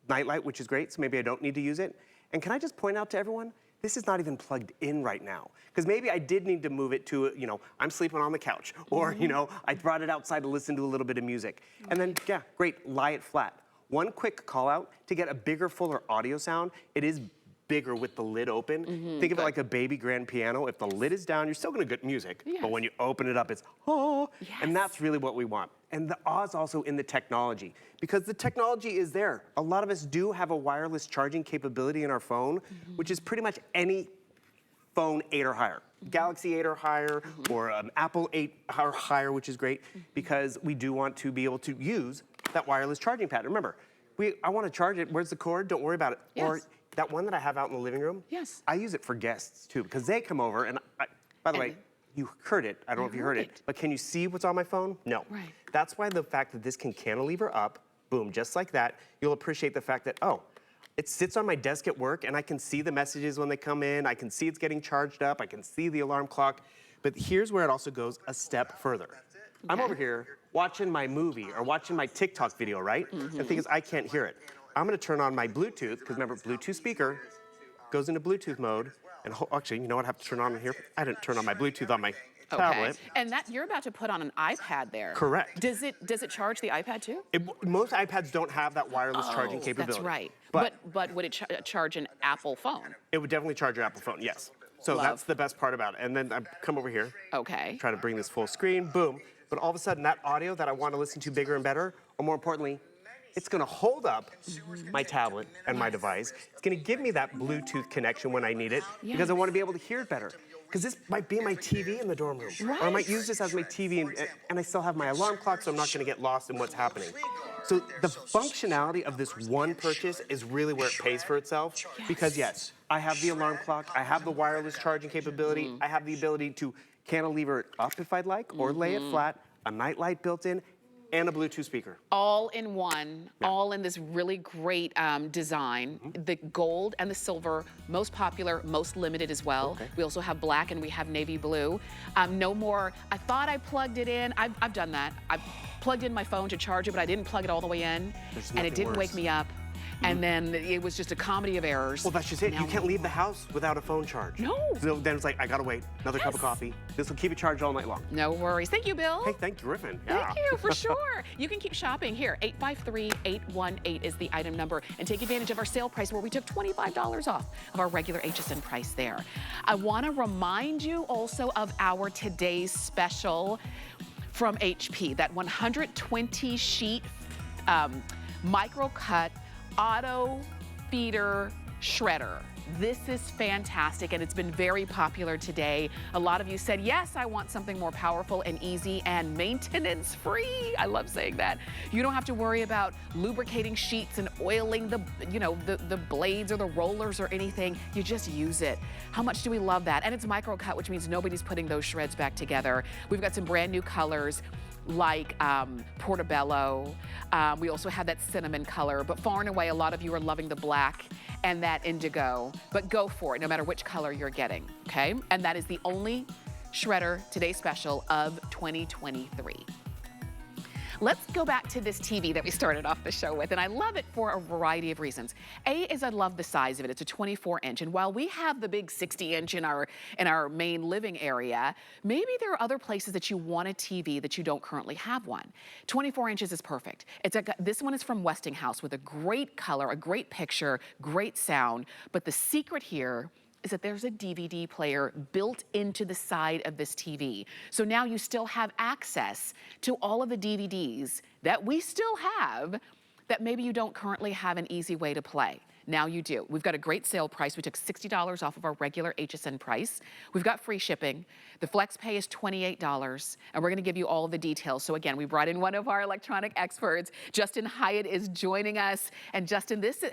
nightlight, which is great, so maybe I don't need to use it. And can I just point out to everyone, this is not even plugged in right now. Because maybe I did need to move it to, I'm sleeping on the couch. Or, I brought it outside to listen to a little bit of music. And then, yeah, great, lie it flat. One quick call out, to get a bigger, fuller audio sound, it is bigger with the lid open. Think of it like a baby grand piano. If the lid is down, you're still gonna get music. Yes. But when you open it up, it's, oh. Yes. And that's really what we want. And the awe is also in the technology, because the technology is there. A lot of us do have a wireless charging capability in our phone, which is pretty much any phone 8 or higher. Galaxy 8 or higher, or an Apple 8 or higher, which is great, because we do want to be able to use that wireless charging pad. Remember, I want to charge it. Where's the cord? Don't worry about it. Yes. Or that one that I have out in the living room, Yes. I use it for guests too, because they come over and, by the way, you heard it. I don't know if you heard it, but can you see what's on my phone? No. Right. That's why the fact that this can cantilever up, boom, just like that, you'll appreciate the fact that, oh, it sits on my desk at work and I can see the messages when they come in. I can see it's getting charged up. I can see the alarm clock. But here's where it also goes a step further. I'm over here watching my movie or watching my TikTok video, right? And the thing is, I can't hear it. I'm gonna turn on my Bluetooth, because remember, Bluetooth speaker goes into Bluetooth mode. And actually, you know what I have to turn on in here? I didn't turn on my Bluetooth on my tablet. And that you're about to put on an iPad there. Correct. Does it charge the iPad too? Most iPads don't have that wireless charging capability. That's right. But would it charge an Apple phone? it would definitely charge your Apple phone, yes. So Love. that's the best part about it. And then I come over here, Okay. try to bring this full screen, boom. But all of a sudden, that audio that I want to listen to bigger and better, or more importantly, it's gonna hold up my tablet and my device. It's gonna give me that Bluetooth connection when I need it, because I wanna be able to hear it better. Because this might be my TV in the dorm room. Or I might use this as my TV, and I still have my alarm clock, so I'm not gonna get lost in what's happening. So the functionality of this one purchase is really where it pays for itself. Because yes, I have the alarm clock, I have the wireless charging capability, I have the ability to cantilever it up if I'd like, or lay it flat, a nightlight built in, and a Bluetooth speaker. All in one, all in this really great design. The gold and the silver, most popular, most limited as well. Okay. We also have black and we have navy blue. No more, I thought I plugged it in. I've done that. I plugged in my phone to charge it, but I didn't plug it all the way in. And it didn't wake me up. And then it was just a comedy of errors. Well, that's just it. Now You can't leave the house without a phone charge. No. So then it's like, I gotta wait, another cup of coffee. This will keep it charged all night long. No worries. Thank you, Bill. Hey, thank you, Griffin. Yeah. Thank you, for sure. You can keep shopping. Here, 853-818 is the item number. And take advantage of our sale price where we took $25 off of our regular HSN price there. I want to remind you also of our today's special from HP, that 120 sheet micro cut auto feeder shredder. This is fantastic, and it's been very popular today. A lot of you said, yes, I want something more powerful and easy and maintenance free. I love saying that. You don't have to worry about lubricating sheets and oiling the blades or the rollers or anything. You just use it. How much do we love that? And it's micro cut, which means nobody's putting those shreds back together. We've got some brand new colors like Portobello. We also have that cinnamon color, but far and away, a lot of you are loving the black and that indigo, but go for it no matter which color you're getting, okay? And that is the only shredder today special of 2023. Let's go back to this TV that we started off the show with, and I love it for a variety of reasons. A is I love the size of it. It's a 24-inch, and while we have the big 60-inch in our main living area, maybe there are other places that you want a TV that you don't currently have one. 24 inches is perfect. This one is from Westinghouse with a great color, a great picture, great sound, but the secret here is that there's a DVD player built into the side of this TV. So now you still have access to all of the DVDs that we still have that maybe you don't currently have an easy way to play. Now you do. We've got a great sale price. We took $60 off of our regular HSN price. We've got free shipping. The flex pay is $28, and we're gonna give you all of the details. So again, we brought in one of our electronic experts. Justin Hyatt is joining us. And Justin, this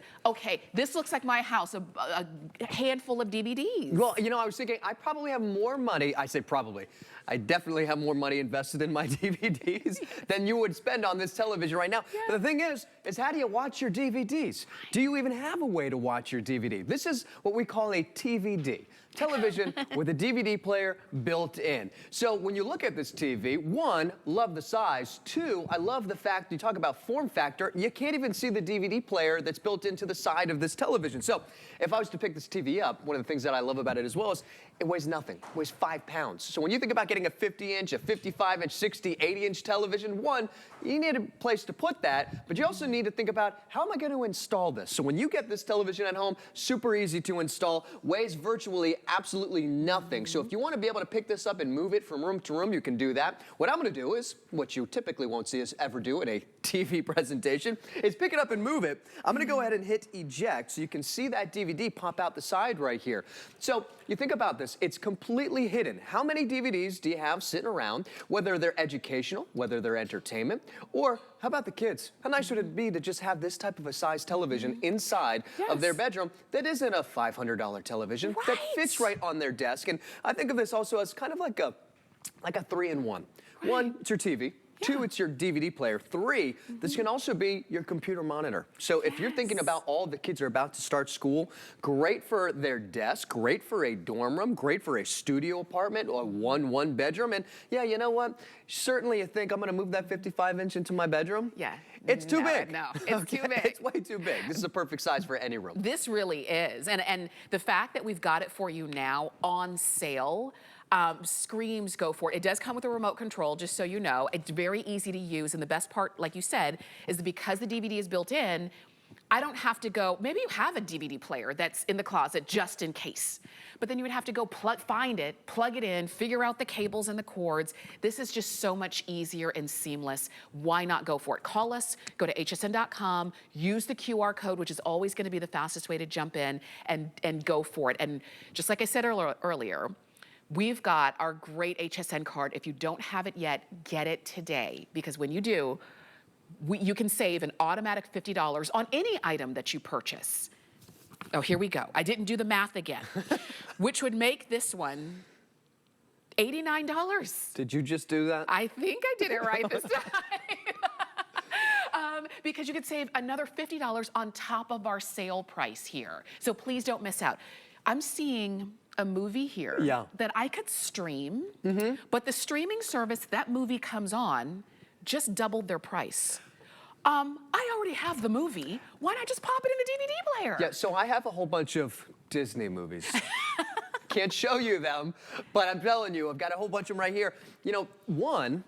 looks like my house, a handful of DVDs. Well, I was thinking, I probably have more money, I say probably, I definitely have more money invested in my DVDs than you would spend on this television right now. Yeah. But the thing is how do you watch your DVDs? Do you even have a way to watch your DVD? This is what we call a TVD. television with a DVD player built in. So when you look at this TV, one, love the size. Two, I love the fact you talk about form factor. You can't even see the DVD player that's built into the side of this television. So if I was to pick this TV up, one of the things that I love about it as well is it weighs nothing. It weighs 5 pounds. So when you think about getting a 50-inch, a 55-inch, 60, 80-inch television, one, you need a place to put that, but you also need to think about how am I going to install this? So when you get this television at home, super easy to install, weighs virtually absolutely nothing. So if you want to be able to pick this up and move it from room to room, you can do that. What I'm going to do is, what you typically won't see us ever do in a TV presentation, is pick it up and move it. I'm going to go ahead and hit eject so you can see that DVD pop out the side right here. So you think about this, it's completely hidden. How many DVDs do you have sitting around, whether they're educational, whether they're entertainment, or how about the kids? How nice would it be to just have this type of a size television inside of their bedroom that isn't a $500 television, that fits right on their desk? And I think of this also as kind of like a 3-in-1. One, it's your TV. Two, it's your DVD player. Three, this can also be your computer monitor. So if you're thinking about all the kids are about to start school, great for their desk, great for a dorm room, great for a studio apartment or one bedroom. And yeah, you know what? Certainly you think I'm going to move that 55-inch into my bedroom? Yeah. It's too big. No, it's too big. It's way too big. This is a perfect size for any room. This really is. And the fact that we've got it for you now on sale, screams go for it. It does come with a remote control, just so you know. It's very easy to use, and the best part, like you said, is that because the DVD is built in, I don't have to go, maybe you have a DVD player that's in the closet just in case, but then you would have to go find it, plug it in, figure out the cables and the cords. This is just so much easier and seamless. Why not go for it? Call us, go to hsn.com, use the QR code, which is always going to be the fastest way to jump in and go for it. And just like I said earlier, we've got our great HSN card. If you don't have it yet, get it today, because when you do, you can save an automatic $50 on any item that you purchase. Oh, here we go. I didn't do the math again, which would make this one $89. Did you just do that? I think I did it right this time. Because you could save another $50 on top of our sale price here. So please don't miss out. I'm seeing a movie here that I could stream, but the streaming service that movie comes on just doubled their price. I already have the movie. Why not just pop it in the DVD player? Yeah, so I have a whole bunch of Disney movies. Can't show you them, but I'm telling you, I've got a whole bunch of them right here. You know, one,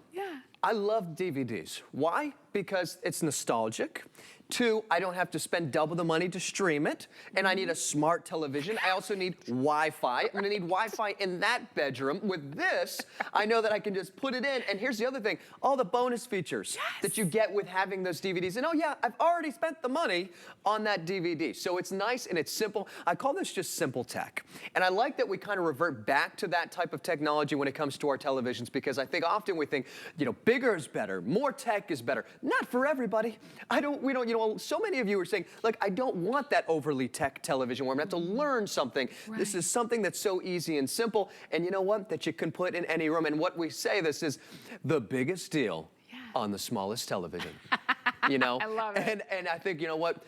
I love DVDs. Why? Because it's nostalgic. Two, I don't have to spend double the money to stream it, and I need a smart television. I also need Wi-Fi. I'm gonna need Wi-Fi in that bedroom. With this, I know that I can just put it in, and here's the other thing, all the bonus features that you get with having those DVDs. And oh yeah, I've already spent the money on that DVD. So it's nice and it's simple. I call this just simple tech. And I like that we kind of revert back to that type of technology when it comes to our televisions, because I think often we think, you know, bigger is better, more tech is better. Not for everybody. We don't, you know, so many of you are saying, like, I don't want that overly tech television where I'm gonna have to learn something. This is something that's so easy and simple, and you know what, that you can put in any room. And what we say, this is the biggest deal on the smallest television. You know? I love it. And I think, you know what,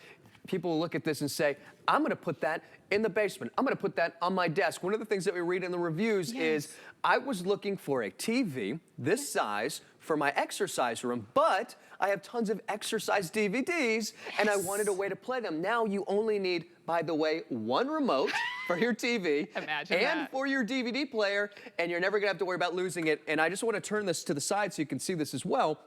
people will look at this and say, I'm gonna put that in the basement. I'm gonna put that on my desk. One of the things that we read in the reviews is, I was looking for a TV this size for my exercise room, but I have tons of exercise DVDs and I wanted a way to play them. Now you only need, by the way, one remote for your TV and for your DVD player, and you're never gonna have to worry about losing it. And I just wanna turn this to the side so you can see this as well,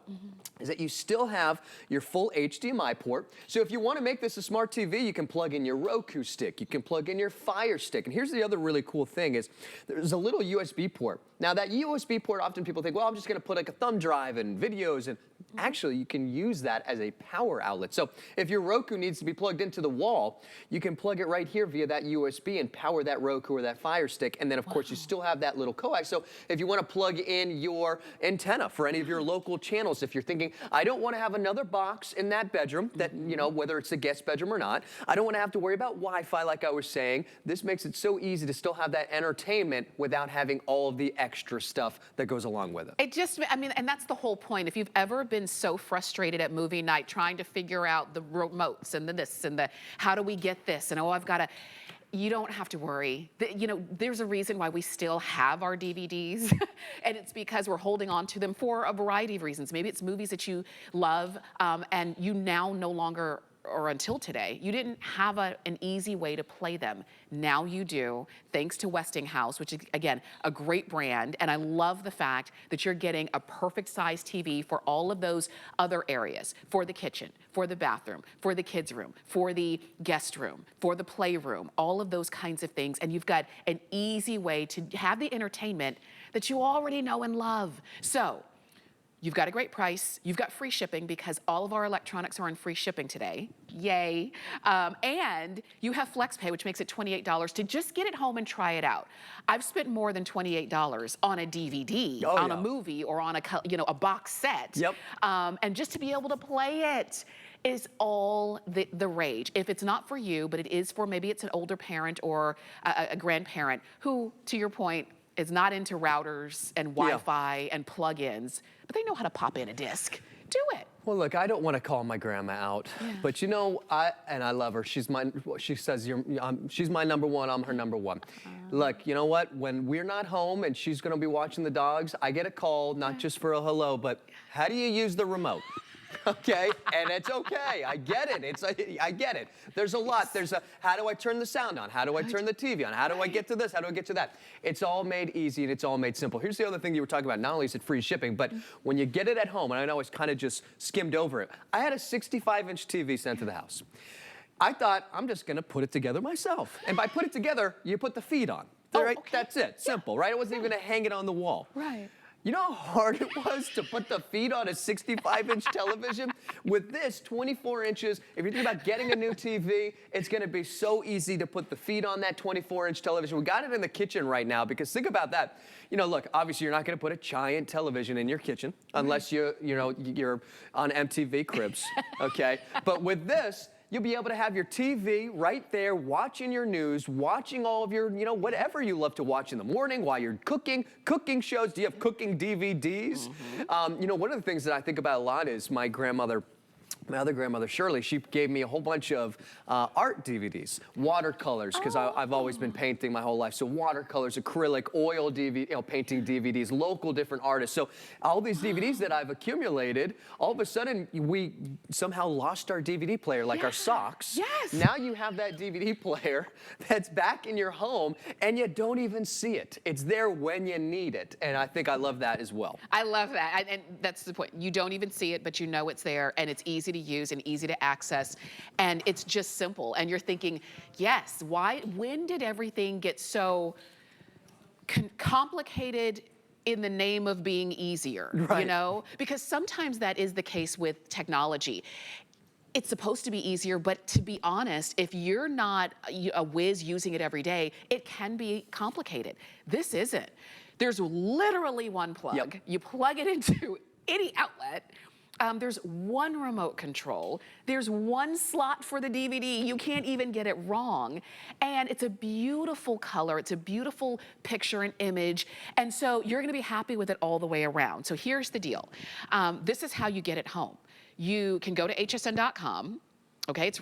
is that you still have your full HDMI port. So if you wanna make this a smart TV, you can plug in your Roku stick, you can plug in your Fire Stick. And here's the other really cool thing is, there's a little USB port. Now that USB port, often people think, well, I'm just gonna put like a thumb drive and videos, and actually you can use that as a power outlet. So if your Roku needs to be plugged into the wall, you can plug it right here via that USB and power that Roku or that Fire Stick. And then of course you still have that little coax. So if you want to plug in your antenna for any of your local channels, if you're thinking, I don't want to have another box in that bedroom that, you know, whether it's a guest bedroom or not, I don't want to have to worry about Wi-Fi like I was saying. This makes it so easy to still have that entertainment without having all of the extra stuff that goes along with it. It just, I mean, and that's the whole point. If you've ever been so frustrated at movie night trying to figure out the remotes and the this and the how do we get this and oh, I've got to, you don't have to worry. You know, there's a reason why we still have our DVDs, and it's because we're holding on to them for a variety of reasons. Maybe it's movies that you love, and you now no longer, or until today, you didn't have an easy way to play them. Now you do, thanks to Westinghouse, which is, again, a great brand. And I love the fact that you're getting a perfect size TV for all of those other areas, for the kitchen, for the bathroom, for the kids' room, for the guest room, for the playroom, all of those kinds of things. And you've got an easy way to have the entertainment that you already know and love. So, you've got a great price. You've got free shipping because all of our electronics are on free shipping today. Yay. And you have FlexPay, which makes it $28 to just get it home and try it out. I've spent more than $28 on a DVD, on a movie, or on a box set. Yep. And just to be able to play it is all the rage. If it's not for you, but it is for, maybe it's an older parent or a grandparent who, to your point, is not into routers and Wi-Fi and plug-ins, but they know how to pop in a disc. Do it. Well, look, I don't want to call my grandma out, but you know, I love her. She says she's my number one. I'm her number one. Look, you know what? When we're not home and she's going to be watching the dogs, I get a call, not just for a hello, but how do you use the remote? Okay, and it's okay. I get it. I get it. There's a lot. There's how do I turn the sound on? How do I turn the TV on? How do I get to this? How do I get to that? It's all made easy and it's all made simple. Here's the other thing you were talking about. Not only is it free shipping, but when you get it at home, and I know I kind of just skimmed over it. I had a 65-inch TV sent to the house. I thought, I'm just going to put it together myself. And by put it together, you put the feed on. Right? Okay. That's it. Simple, right? I wasn't even going to hang it on the wall. Right. You know how hard it was to put the feed on a 65-inch television? With this, 24 inches, if you're thinking about getting a new TV, it's gonna be so easy to put the feed on that 24-inch television. We got it in the kitchen right now, because think about that. You know, look, obviously you're not gonna put a giant television in your kitchen unless you're on MTV Cribs, okay? But with this, you'll be able to have your TV right there, watching your news, watching all of your, whatever you love to watch in the morning while you're cooking shows. Do you have cooking DVDs? One of the things that I think about a lot is my other grandmother, Shirley, she gave me a whole bunch of art DVDs, watercolors, because I've always been painting my whole life. So watercolors, acrylic, oil painting DVDs, local different artists. So all these DVDs that I've accumulated, all of a sudden we somehow lost our DVD player, like our socks. Yes. Now you have that DVD player that's back in your home, and you don't even see it. It's there when you need it, and I think I love that as well. I love that, and that's the point. You don't even see it, but you know it's there, and it's easy to use and easy to access, and it's just simple. And you're thinking, yes, when did everything get so complicated in the name of being easier? Right. Because sometimes that is the case with technology. It's supposed to be easier, but to be honest, if you're not a whiz using it every day, it can be complicated. This isn't. There's literally one plug. Yep. You plug it into any outlet. There's one remote control. There's one slot for the DVD. You can't even get it wrong. And it's a beautiful color. It's a beautiful picture and image. And so you're gonna be happy with it all the way around. So here's the deal. This is how you get it home. You can go to hsn.com. Okay,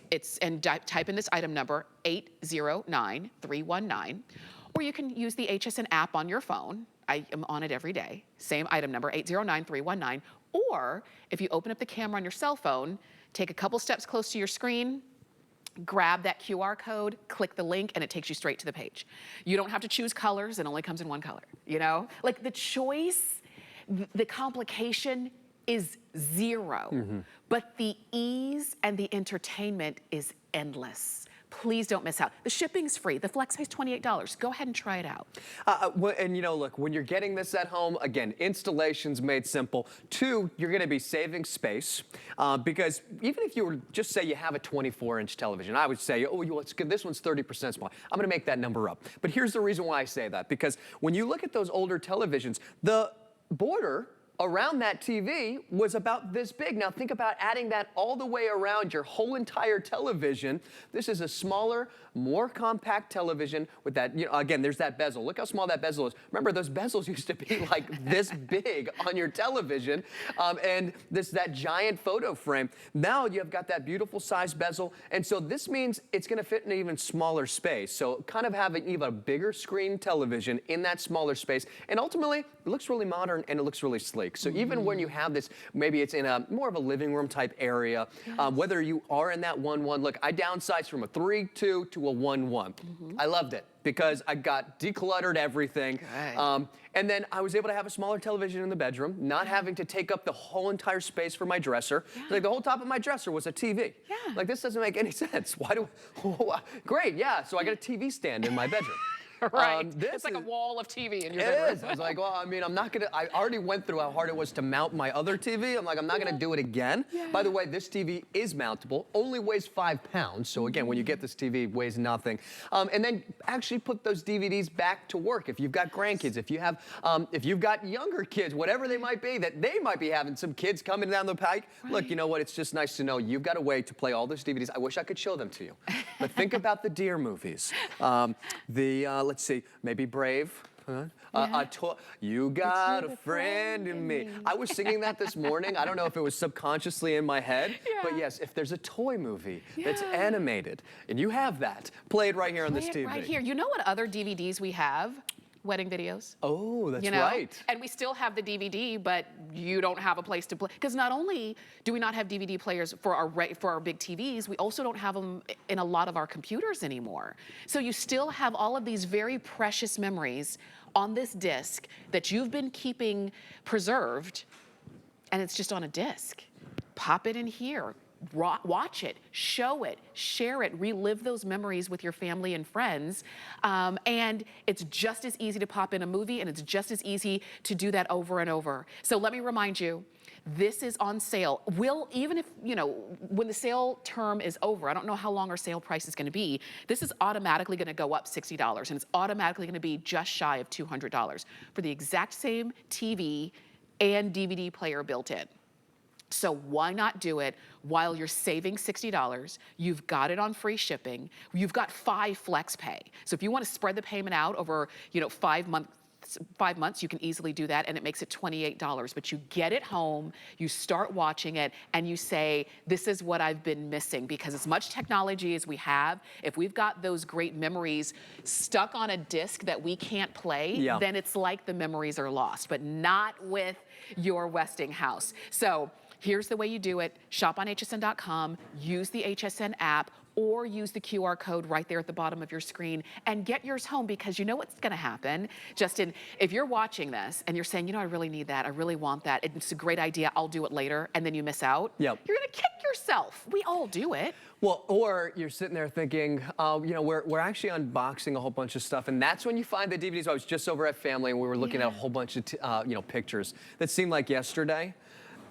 and type in this item number, 809319, or you can use the HSN app on your phone. I am on it every day. Same item number, 809319. Or if you open up the camera on your cell phone, take a couple steps close to your screen, grab that QR code, click the link, and it takes you straight to the page. You don't have to choose colors. It only comes in one color, Like the choice, the complication is zero, but the ease and the entertainment is endless. Please don't miss out. The shipping's free. The FlexPay is $28. Go ahead and try it out. And look, when you're getting this at home, again, installation's made simple. 2, you're gonna be saving space, because even if you were, just say you have a 24-inch television, I would say, this one's 30% small. I'm gonna make that number up. But here's the reason why I say that, because when you look at those older televisions, the border around that TV was about this big. Now think about adding that all the way around your whole entire television. This is a smaller, more compact television with that, again, there's that bezel. Look how small that bezel is. Remember, those bezels used to be like this big on your television, and that giant photo frame. Now you've got that beautiful size bezel, and so this means it's gonna fit in an even smaller space. So kind of having even a bigger screen television in that smaller space, and ultimately, it looks really modern and it looks really sleek. So even when you have this, maybe it's in a more of a living room type area, whether you are in that 1-1, look, I downsized from a 3-2 to a 1-1. I loved it because I got decluttered everything. And then I was able to have a smaller television in the bedroom, not having to take up the whole entire space for my dresser. Like the whole top of my dresser was a TV. Like this doesn't make any sense. Why do, great, yeah, so I got a TV stand in my bedroom. Right. It's like a wall of TV in your bedroom. It is. I was like, well, I mean, I'm not gonna, I already went through how hard it was to mount my other TV. I'm like, I'm not gonna do it again. By the way, this TV is mountable, only weighs 5 pounds. So again, when you get this TV, it weighs nothing. And then actually put those DVDs back to work. If you've got grandkids, if you've got younger kids, whatever they might be, that they might be having some kids coming down the pike. Look, you know what? It's just nice to know you've got a way to play all those DVDs. I wish I could show them to you. But think about the deer movies. Let's see, maybe Brave. You got a friend in me. I was singing that this morning. I don't know if it was subconsciously in my head, but yes, if there's a toy movie that's animated and you have that, play it right here on this TV. Right here. You know what other DVDs we have? Wedding videos. Oh, that's right. And we still have the DVD, but you don't have a place to play. Because not only do we not have DVD players for our big TVs, we also don't have them in a lot of our computers anymore. So you still have all of these very precious memories on this disc that you've been keeping preserved, and it's just on a disc. Pop it in here. Watch it, show it, share it, relive those memories with your family and friends. And it's just as easy to pop in a movie, and it's just as easy to do that over and over. So let me remind you, this is on sale. Even if, when the sale term is over, I don't know how long our sale price is gonna be, this is automatically gonna go up $60, and it's automatically gonna be just shy of $200 for the exact same TV and DVD player built in. So why not do it while you're saving $60? You've got it on free shipping. You've got 5 flex pay. So if you want to spread the payment out over, 5 months, you can easily do that, and it makes it $28. But you get it home, you start watching it, and you say, this is what I've been missing. Because as much technology as we have, if we've got those great memories stuck on a disc that we can't play, then it's like the memories are lost, but not with your Westinghouse. So here's the way you do it. Shop on hsn.com, use the HSN app, or use the QR code right there at the bottom of your screen and get yours home, because you know what's gonna happen. Justin, if you're watching this and you're saying, I really need that, I really want that, it's a great idea, I'll do it later, and then you miss out, you're gonna kick yourself. We all do it. Well, or you're sitting there thinking, we're actually unboxing a whole bunch of stuff, and that's when you find the DVDs. I was just over at Family, and we were looking at a whole bunch of pictures that seemed like yesterday.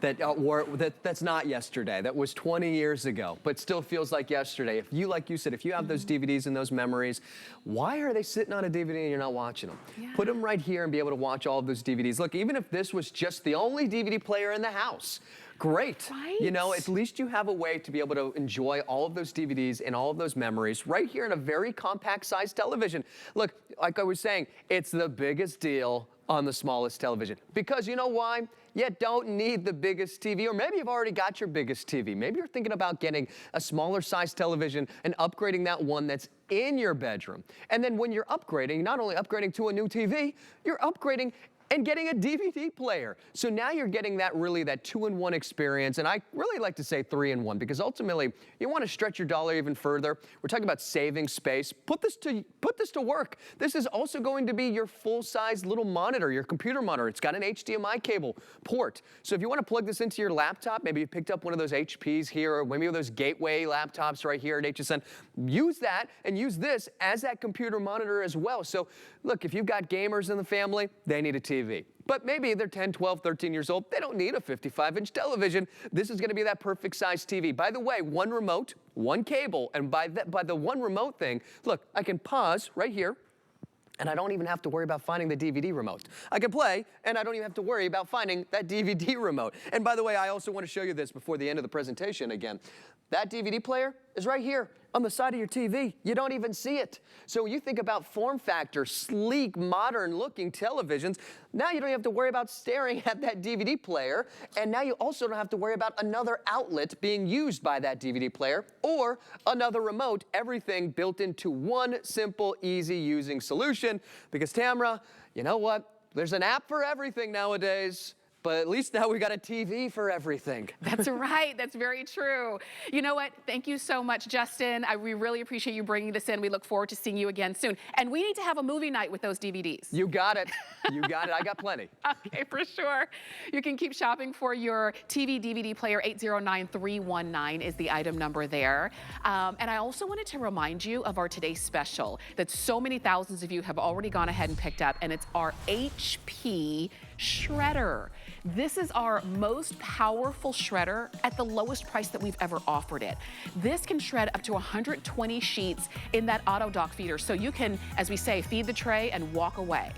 That's not yesterday. That was 20 years ago, but still feels like yesterday. If you, like you said, if you have those DVDs and those memories, why are they sitting on a DVD and you're not watching them? Put them right here and be able to watch all of those DVDs. Look, even if this was just the only DVD player in the house, great. At least you have a way to be able to enjoy all of those DVDs and all of those memories right here in a very compact sized television. Look, like I was saying, it's the biggest deal on the smallest television. Because you know why? You don't need the biggest TV, or maybe you've already got your biggest TV. Maybe you're thinking about getting a smaller size television and upgrading that one that's in your bedroom. And then when you're upgrading, you're not only upgrading to a new TV, you're upgrading and getting a DVD player. So now you're getting that 2-in-1 experience, and I really like to say 3-in-1, because ultimately you want to stretch your dollar even further. We're talking about saving space. Put this to work. This is also going to be your full-size little monitor, your computer monitor. It's got an HDMI cable port. So if you want to plug this into your laptop, maybe you picked up one of those HPs here, or maybe those Gateway laptops right here at HSN, use that and use this as that computer monitor as well. So look, if you've got gamers in the family, they need a TV. But maybe they're 10, 12, 13 years old. They don't need a 55-inch television. This is going to be that perfect size TV. By the way, 1 remote, 1 cable, and by the 1 remote thing, look, I can pause right here. and I don't even have to worry about finding the DVD remote. I can play, and I don't even have to worry about finding that DVD remote. And by the way, I also want to show you this before the end of the presentation again. That DVD player is right here on the side of your TV. You don't even see it. So when you think about form factor, sleek, modern-looking televisions, now you don't have to worry about staring at that DVD player, and now you also don't have to worry about another outlet being used by that DVD player or another remote, everything built into one simple, easy-using solution. Because Tamara, you know what? There's an app for everything nowadays. But at least now we got a TV for everything. That's right. That's very true. You know what? Thank you so much, Justin. We really appreciate you bringing this in. We look forward to seeing you again soon. And we need to have a movie night with those DVDs. You got it. You got it. I got plenty. Okay, for sure. You can keep shopping for your TV DVD player. 809319 is the item number there. And I also wanted to remind you of our today's special that so many thousands of you have already gone ahead and picked up, and it's our HP shredder. This is our most powerful shredder at the lowest price that we've ever offered it. This can shred up to 120 sheets in that auto dock feeder, so you can, as we say, feed the tray and walk away.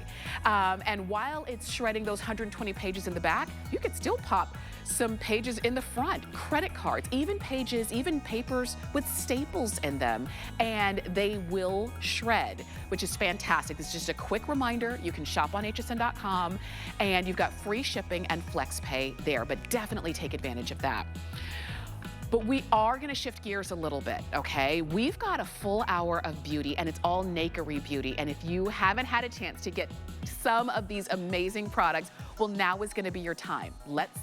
And while it's shredding those 120 pages in the back, you could still pop some pages in the front, credit cards, even pages, even papers with staples in them, and they will shred, which is fantastic. It's just a quick reminder. You can shop on hsn.com, and you've got free shipping and flex pay there, but definitely take advantage of that. But we are gonna shift gears a little bit, okay? We've got a full hour of beauty, and it's all Nakery beauty. And if you haven't had a chance to get some of these amazing products, well, now is gonna be your time. Let's